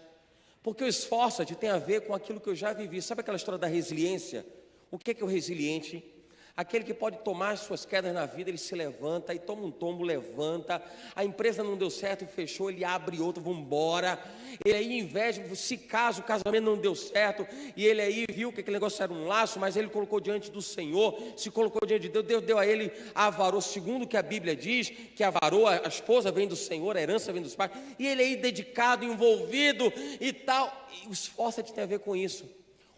Porque o esforça-te tem a ver com aquilo que eu já vivi. Sabe aquela história da resiliência? O que é o resiliente? Aquele que pode tomar as suas quedas na vida, ele se levanta e toma um tombo, levanta. A empresa não deu certo, fechou, ele abre outra, vamos embora. Ele aí, inveja, se casa, o casamento não deu certo, e ele aí viu que aquele negócio era um laço, mas ele colocou diante do Senhor, se colocou diante de Deus, Deus deu a ele a varoa, segundo o que a Bíblia diz, que a varoa, a esposa vem do Senhor, a herança vem dos pais, e ele aí dedicado, envolvido e tal. E o esforço-te tem a ver com isso.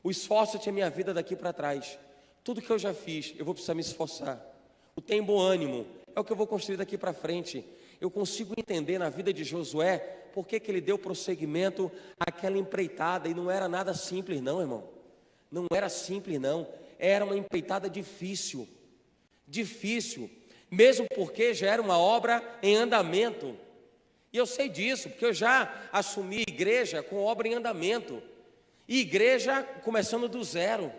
O esforço-te é minha vida daqui para trás. Tudo que eu já fiz, eu vou precisar me esforçar. O tem bom ânimo é o que eu vou construir daqui para frente. Eu consigo entender na vida de Josué por que ele deu prosseguimento àquela empreitada. E não era nada simples não, irmão. Não era simples não. Era uma empreitada difícil. Difícil. Mesmo porque já era uma obra em andamento. E eu sei disso, porque eu já assumi igreja com obra em andamento. E igreja começando do zero.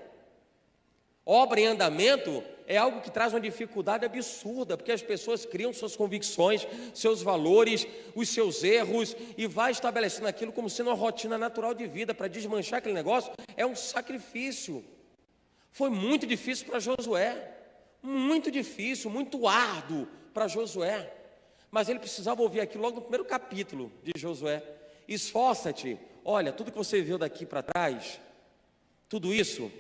Obra em andamento é algo que traz uma dificuldade absurda, porque as pessoas criam suas convicções, seus valores, os seus erros, e vai estabelecendo aquilo como sendo uma rotina natural de vida. Para desmanchar aquele negócio é um sacrifício. Foi muito difícil para Josué, muito difícil, muito árduo para Josué, mas ele precisava ouvir aquilo logo no primeiro capítulo de Josué. Esforça-te, olha, tudo que você viu daqui para trás, tudo isso,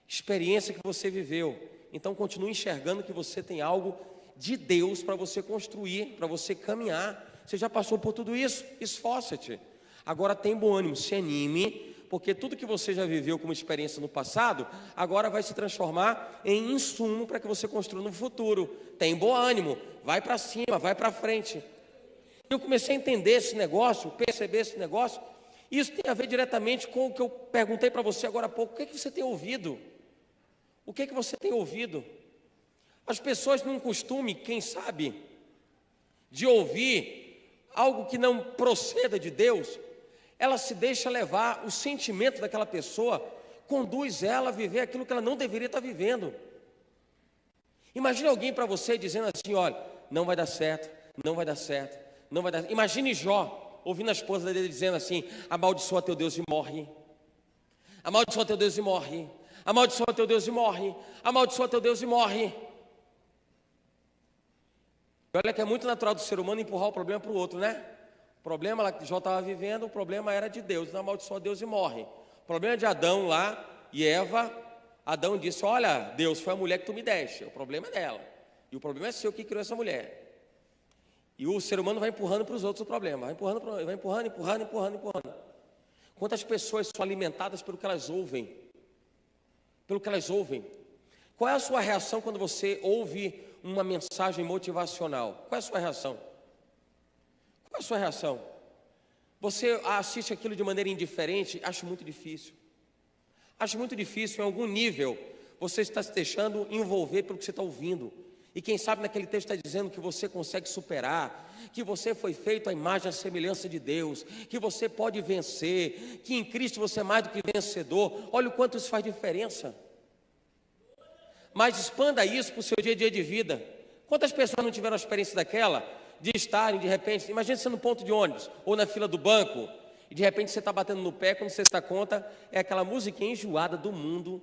experiência que você viveu, então continue enxergando que você tem algo de Deus para você construir, para você caminhar. Você já passou por tudo isso, esforça-te. Agora tem bom ânimo, se anime, porque tudo que você já viveu como experiência no passado, agora vai se transformar em insumo para que você construa no futuro. Tem bom ânimo, vai para cima, vai para frente. Eu comecei a entender esse negócio, perceber esse negócio. Isso tem a ver diretamente com o que eu perguntei para você agora há pouco. O que é que você tem ouvido? O que é que você tem ouvido? As pessoas não costumam, quem sabe, de ouvir algo que não proceda de Deus, ela se deixa levar, o sentimento daquela pessoa conduz ela a viver aquilo que ela não deveria estar vivendo. Imagine alguém para você dizendo assim, olha, não vai dar certo, não vai dar certo, não vai dar certo. Imagine Jó, ouvindo a esposa dele dizendo assim, amaldiçoa teu Deus e morre. Amaldiçoa teu Deus e morre. Amaldiçoa teu Deus e morre. Amaldiçoa teu Deus e morre. Olha que é muito natural do ser humano empurrar o problema para o outro, né? O problema lá que Jó estava vivendo, o problema era de Deus. Então amaldiçoa Deus e morre. O problema de Adão lá e Eva, Adão disse, olha, Deus, foi a mulher que tu me deste. O problema é dela. E o problema é seu que criou essa mulher. E o ser humano vai empurrando para os outros o problema. Vai empurrando. Quantas pessoas são alimentadas pelo que elas ouvem? Pelo que elas ouvem. Qual é a sua reação quando você ouve uma mensagem motivacional? Qual é a sua reação? Qual é a sua reação? Você assiste aquilo de maneira indiferente? Acho muito difícil. Acho muito difícil, em algum nível, você está se deixando envolver pelo que você está ouvindo. E quem sabe naquele texto está dizendo que você consegue superar, que você foi feito à imagem e à semelhança de Deus, que você pode vencer, que em Cristo você é mais do que vencedor. Olha o quanto isso faz diferença. Mas expanda isso para o seu dia a dia de vida. Quantas pessoas não tiveram a experiência daquela, de estarem de repente, imagina você no ponto de ônibus, ou na fila do banco, e de repente você está batendo no pé, quando você se dá conta, é aquela musiquinha enjoada do mundo,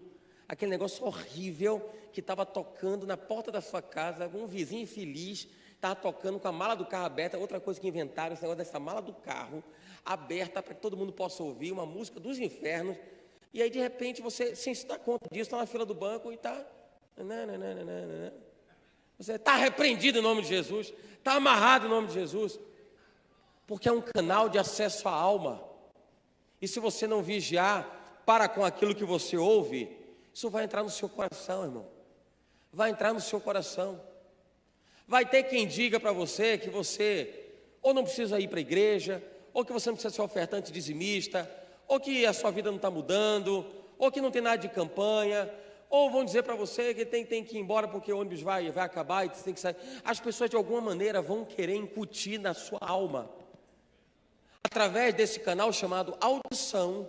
aquele negócio horrível, que estava tocando na porta da sua casa, um vizinho infeliz, estava tocando com a mala do carro aberta, outra coisa que inventaram, esse negócio dessa mala do carro, aberta para que todo mundo possa ouvir, uma música dos infernos, e aí de repente você, sem se dar conta disso, está na fila do banco e está... Você está repreendido em nome de Jesus, está amarrado em nome de Jesus, porque é um canal de acesso à alma, e se você não vigiar para com aquilo que você ouve, Isso vai entrar no seu coração, irmão. Vai entrar no seu coração. Vai ter quem diga para você que você ou não precisa ir para a igreja, ou que você não precisa ser ofertante dizimista, ou que a sua vida não está mudando, ou que não tem nada de campanha, ou vão dizer para você que tem que ir embora porque o ônibus vai acabar e você tem que sair. As pessoas de alguma maneira vão querer incutir na sua alma, através desse canal chamado audição,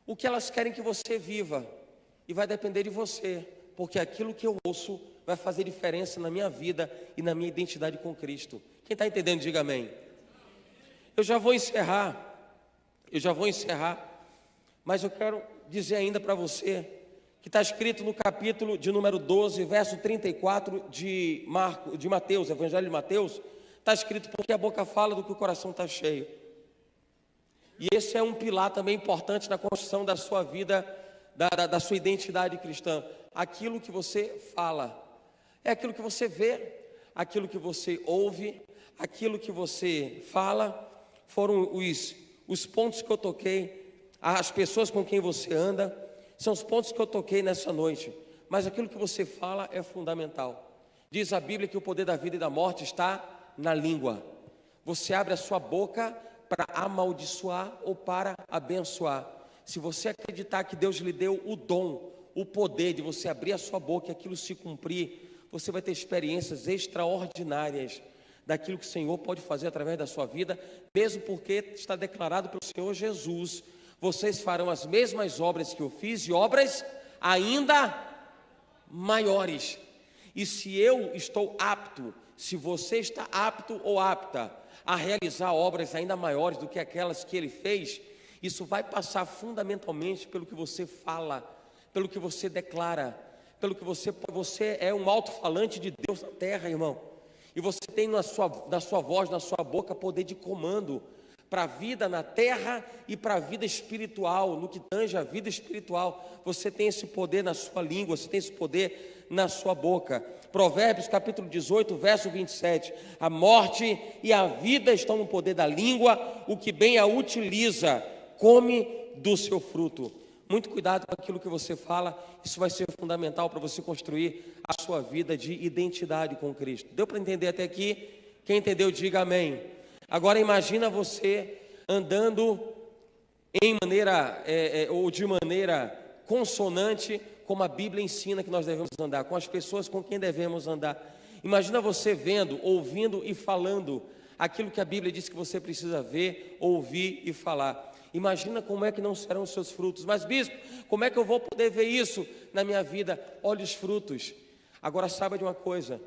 o que elas querem que você viva, e vai depender de você, porque aquilo que eu ouço vai fazer diferença na minha vida e na minha identidade com Cristo. Quem está entendendo, diga amém. Eu já vou encerrar, mas eu quero dizer ainda para você, que está escrito no capítulo de número 12, verso 34 de Mateus, Evangelho de Mateus, está escrito: porque a boca fala do que o coração está cheio. E esse é um pilar também importante na construção da sua vida, da sua identidade cristã. Aquilo que você fala, é aquilo que você vê, aquilo que você ouve, aquilo que você fala. Foram os pontos que eu toquei, as pessoas com quem você anda, são os pontos que eu toquei nessa noite. Mas aquilo que você fala é fundamental. Diz a Bíblia que o poder da vida e da morte está na língua. Você abre a sua boca para amaldiçoar ou para abençoar. Se você acreditar que Deus lhe deu o dom, o poder de você abrir a sua boca e aquilo se cumprir, você vai ter experiências extraordinárias daquilo que o Senhor pode fazer através da sua vida, mesmo porque está declarado pelo Senhor Jesus: vocês farão as mesmas obras que eu fiz e obras ainda maiores. E se eu estou apto, se você está apto ou apta a realizar obras ainda maiores do que aquelas que ele fez, isso vai passar fundamentalmente pelo que você fala, pelo que você declara, pelo que você é um alto-falante de Deus na terra, irmão. E você tem na sua voz, na sua boca, poder de comando para a vida na terra e para a vida espiritual. No que tange a vida espiritual, você tem esse poder na sua língua, você tem esse poder na sua boca. Provérbios capítulo 18, verso 27: a morte e a vida estão no poder da língua, o que bem a utiliza, come do seu fruto. Muito cuidado com aquilo que você fala, isso vai ser fundamental para você construir a sua vida de identidade com Cristo. Deu para entender até aqui? Quem entendeu, diga amém. Agora imagina você andando em maneira, ou de maneira consonante, como a Bíblia ensina que nós devemos andar, com as pessoas com quem devemos andar. Imagina você vendo, ouvindo e falando aquilo que a Bíblia diz que você precisa ver, ouvir e falar. Imagina como é que não serão os seus frutos. Mas bispo, como é que eu vou poder ver isso na minha vida? Olhe os frutos. Agora saiba de uma coisa: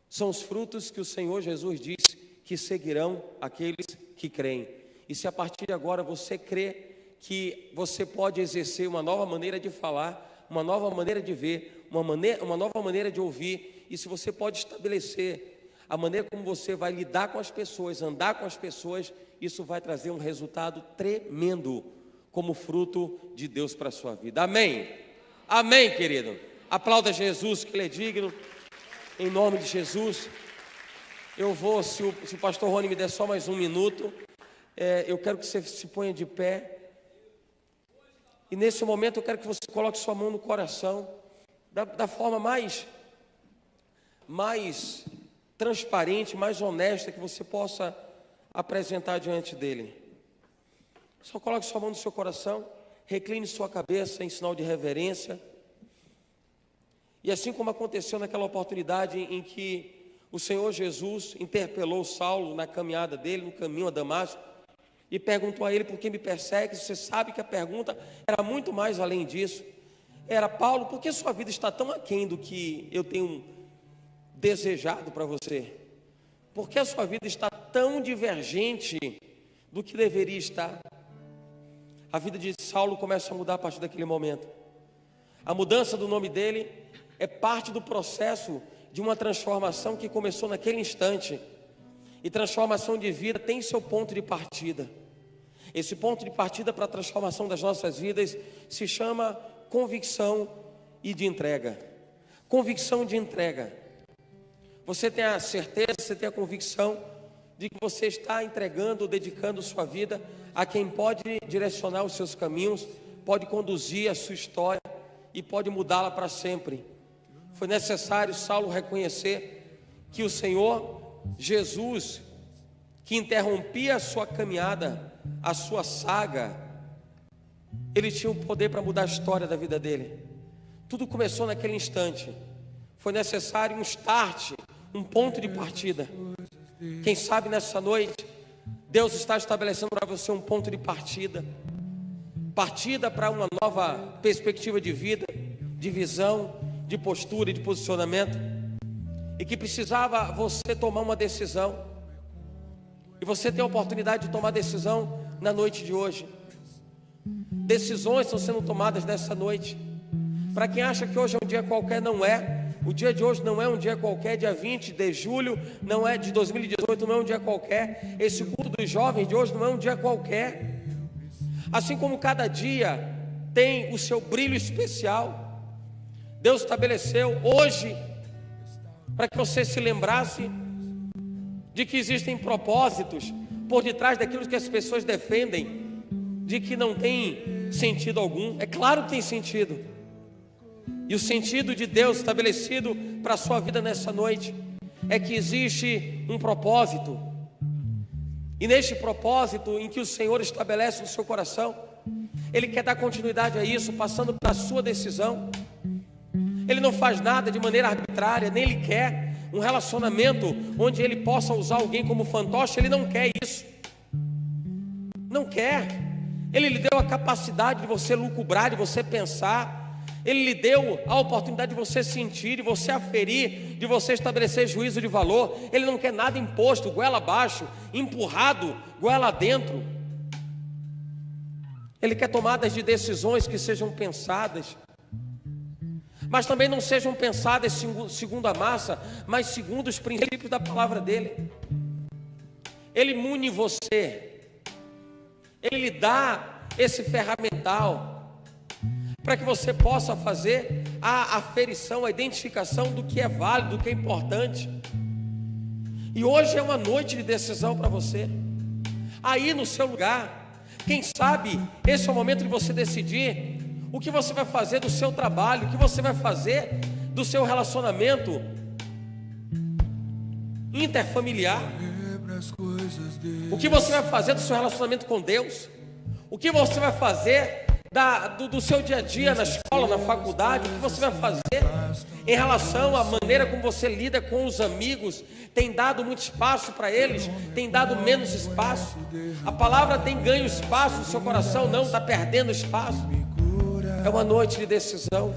são os frutos que o Senhor Jesus disse que seguirão aqueles que creem. E se a partir de agora você crê que você pode exercer uma nova maneira de falar, uma nova maneira de ver, uma nova maneira de ouvir, e se você pode estabelecer a maneira como você vai lidar com as pessoas, andar com as pessoas, isso vai trazer um resultado tremendo como fruto de Deus para a sua vida. Amém? Amém, querido. Aplauda Jesus, que Ele é digno. Em nome de Jesus. Eu vou, se o pastor Rony me der só mais um minuto, eu quero que você se ponha de pé. E nesse momento eu quero que você coloque sua mão no coração, da forma mais transparente, mais honesta que você possa apresentar diante dele. Só coloque sua mão no seu coração, recline sua cabeça em sinal de reverência. E assim como aconteceu naquela oportunidade em que o Senhor Jesus interpelou Saulo na caminhada dele, no caminho a Damasco, e perguntou a ele: por que me persegue? Você sabe que a pergunta era muito mais além disso. Era: Paulo, por que sua vida está tão aquém do que eu tenho desejado para você? Por que a sua vida está tão divergente do que deveria estar? A vida de Saulo começa a mudar a partir daquele momento. A mudança do nome dele é parte do processo de uma transformação que começou naquele instante. E transformação de vida tem seu ponto de partida. Esse ponto de partida para a transformação das nossas vidas se chama convicção e de entrega. Convicção de entrega. Você tem a certeza, você tem a convicção de que você está entregando, dedicando sua vida a quem pode direcionar os seus caminhos pode conduzir a sua história e pode mudá-la para sempre. Foi necessário Saulo reconhecer que o Senhor Jesus, que interrompia a sua caminhada, a sua saga, ele tinha o poder para mudar a história da vida dele. Tudo começou naquele instante. Foi necessário um start, um ponto de partida. Quem sabe nessa noite Deus está estabelecendo para você um ponto de partida. Partida para uma nova perspectiva de vida, de visão, de postura e de posicionamento. E que precisava você tomar uma decisão. E você tem a oportunidade de tomar decisão na noite de hoje. Decisões estão sendo tomadas nessa noite. Para quem acha que hoje é um dia qualquer, não é. O dia de hoje não é um dia qualquer. Dia 20 de julho não é de 2018, não é um dia qualquer. Esse culto dos jovens de hoje não é um dia qualquer. Assim como cada dia tem o seu brilho especial, Deus estabeleceu hoje para que você se lembrasse de que existem propósitos por detrás daquilo que as pessoas defendem, de que não tem sentido algum. É claro que tem sentido. E o sentido de Deus estabelecido para a sua vida nessa noite é que existe um propósito. E neste propósito em que o Senhor estabelece no seu coração, Ele quer dar continuidade a isso, passando pela sua decisão. Ele não faz nada de maneira arbitrária, nem Ele quer um relacionamento onde Ele possa usar alguém como fantoche. Ele não quer isso. Não quer. Ele lhe deu a capacidade de você lucubrar, de você pensar. Ele lhe deu a oportunidade de você sentir, de você aferir, de você estabelecer juízo de valor. Ele não quer nada imposto, goela abaixo, empurrado, goela adentro. Ele quer tomadas de decisões que sejam pensadas, mas também não sejam pensadas segundo a massa, mas segundo os princípios da palavra dele. Ele mune você, Ele lhe dá esse ferramental para que você possa fazer a aferição, a identificação do que é válido, do que é importante. E hoje é uma noite de decisão para você. Aí no seu lugar, quem sabe esse é o momento de você decidir o que você vai fazer do seu trabalho, o que você vai fazer do seu relacionamento interfamiliar, o que você vai fazer do seu relacionamento com Deus, o que você vai fazer do seu dia a dia na escola, na faculdade, o que você vai fazer em relação à maneira como você lida com os amigos. Tem dado muito espaço para eles, tem dado menos espaço. A palavra tem ganho espaço no seu coração, não está perdendo espaço. É uma noite de decisão.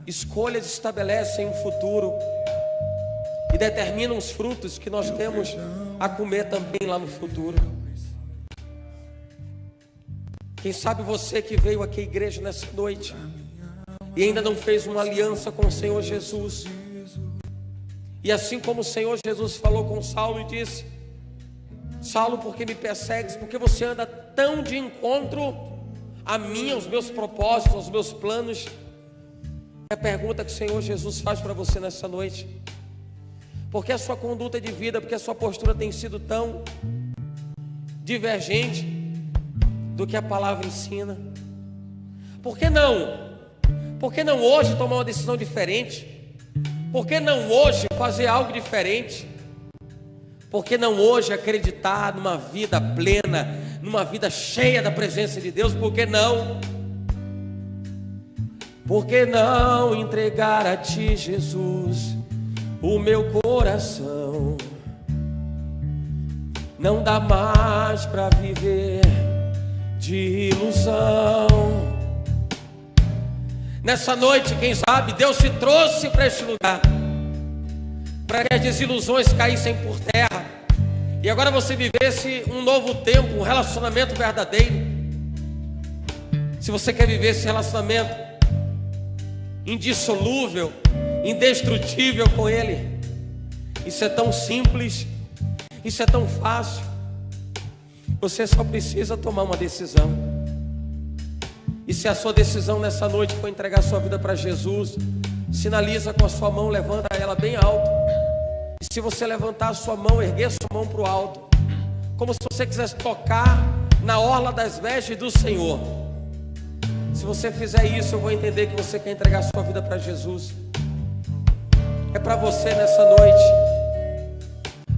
Escolhas estabelecem um futuro e determinam os frutos que nós temos a comer também lá no futuro. Quem sabe você que veio aqui à igreja nessa noite e ainda não fez uma aliança com o Senhor Jesus. E assim como o Senhor Jesus falou com Saulo e disse: Saulo, por que me persegues? Porque você anda tão de encontro a mim, aos meus propósitos, aos meus planos. É a pergunta que o Senhor Jesus faz para você nessa noite. Porque a sua conduta de vida, porque a sua postura tem sido tão divergente do que a palavra ensina? Por que não? Por que não hoje tomar uma decisão diferente? Por que não hoje fazer algo diferente? Por que não hoje acreditar numa vida plena, numa vida cheia da presença de Deus? Por que não? Por que não entregar a Ti, Jesus, o meu coração? Não dá mais para viver de ilusão. Nessa noite, quem sabe, Deus te trouxe para este lugar para que as desilusões caíssem por terra e agora você vivesse um novo tempo, um relacionamento verdadeiro. Se você quer viver esse relacionamento indissolúvel, indestrutível com Ele, isso é tão simples, isso é tão fácil. Você só precisa tomar uma decisão. E se a sua decisão nessa noite for entregar sua vida para Jesus, sinaliza com a sua mão, levanta ela bem alto. E se você levantar a sua mão, erguer a sua mão para o alto, como se você quisesse tocar na orla das vestes do Senhor. Se você fizer isso, eu vou entender que você quer entregar sua vida para Jesus. É para você nessa noite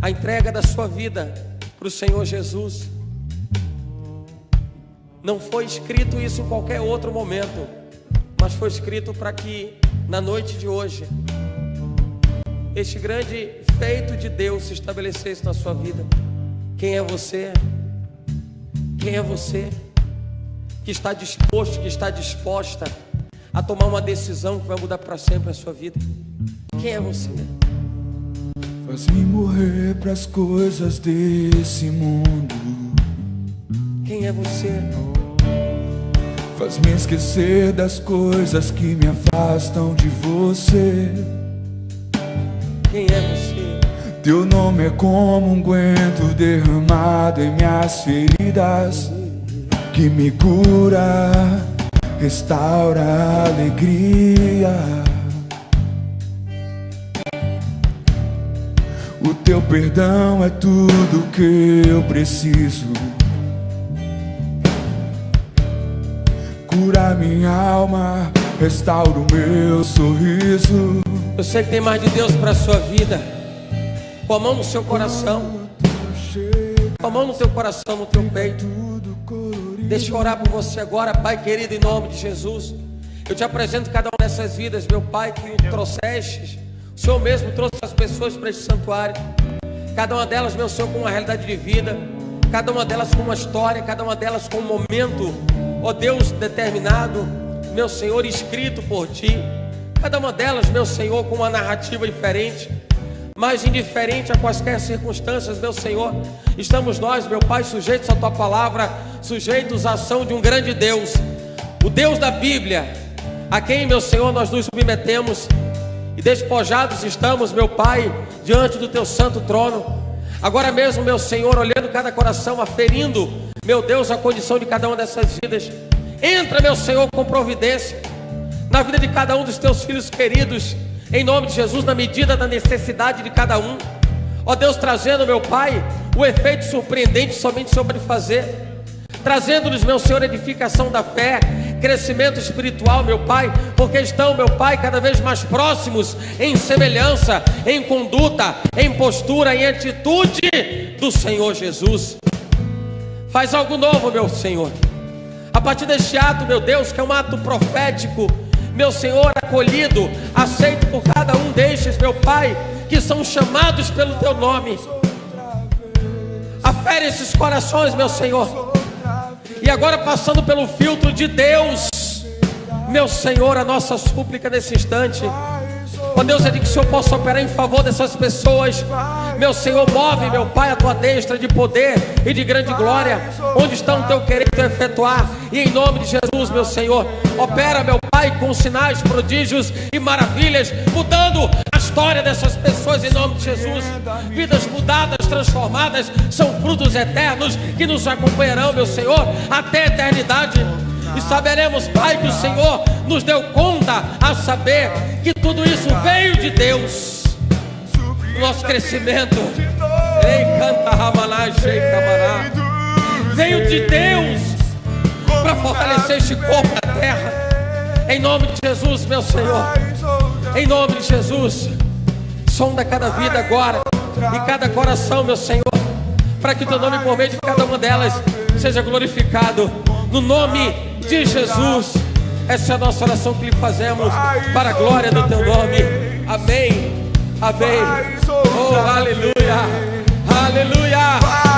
a entrega da sua vida para o Senhor Jesus. Não foi escrito isso em qualquer outro momento, mas foi escrito para que na noite de hoje este grande feito de Deus se estabelecesse na sua vida. Quem é você? Quem é você que está disposto, que está disposta a tomar uma decisão que vai mudar para sempre a sua vida? Quem é você? Faz-me morrer para as coisas desse mundo. Quem é você? Faz-me esquecer das coisas que me afastam de você. Quem é você? Teu nome é como um unguento derramado em minhas feridas, que me cura, restaura a alegria. O teu perdão é tudo que eu preciso. Cura minha alma, restaura o meu sorriso. Eu sei que tem mais de Deus para a sua vida. Com a mão no seu coração, com a mão no teu coração, no teu peito. Deixa eu orar por você agora, Pai querido, em nome de Jesus. Eu te apresento cada uma dessas vidas, meu Pai, que trouxeste. O Senhor mesmo trouxe as pessoas para este santuário. Cada uma delas, meu Senhor, com uma realidade de vida. Cada uma delas com uma história. Cada uma delas com um momento, ó Deus, determinado, meu Senhor, escrito por Ti. Cada uma delas, meu Senhor, com uma narrativa diferente, mas indiferente a quaisquer circunstâncias, meu Senhor, estamos nós, meu Pai, sujeitos à Tua palavra, sujeitos à ação de um grande Deus, o Deus da Bíblia, a quem, meu Senhor, nós nos submetemos e despojados estamos, meu Pai, diante do Teu santo trono. Agora mesmo, meu Senhor, olhando cada coração, aferindo, meu Deus, a condição de cada uma dessas vidas. Entra, meu Senhor, com providência na vida de cada um dos Teus filhos queridos, em nome de Jesus, na medida da necessidade de cada um. Ó Deus, trazendo, meu Pai, o efeito surpreendente somente o Senhor pode fazer, trazendo-nos, meu Senhor, edificação da fé, crescimento espiritual, meu Pai, porque estão, meu Pai, cada vez mais próximos em semelhança, em conduta, em postura, em atitude do Senhor Jesus. Faz algo novo, meu Senhor, a partir deste ato, meu Deus, que é um ato profético, meu Senhor, acolhido, aceito por cada um destes, meu Pai, que são chamados pelo Teu nome. Afere esses corações, meu Senhor. E agora, passando pelo filtro de Deus, meu Senhor, a nossa súplica nesse instante, ó Deus, é de que o Senhor possa operar em favor dessas pessoas. Meu Senhor, move, meu Pai, a Tua destra de poder e de grande glória, onde está o Teu querer Teu efetuar, e em nome de Jesus, meu Senhor, opera, meu Pai, com sinais, prodígios e maravilhas, mudando a história dessas pessoas, em nome de Jesus. Vidas mudadas, transformadas, são frutos eternos que nos acompanharão, meu Senhor, até a eternidade. E saberemos, Pai, que o Senhor nos deu conta a saber que tudo isso veio de Deus. Nosso crescimento veio de Deus para fortalecer este corpo na terra. Em nome de Jesus, meu Senhor, em nome de Jesus, sonda cada vida agora e cada coração, meu Senhor, para que o Teu nome, por meio de cada uma delas, seja glorificado. No nome de Jesus, essa é a nossa oração que lhe fazemos, para a glória do Teu nome. Amém, amém. Oh, aleluia, aleluia.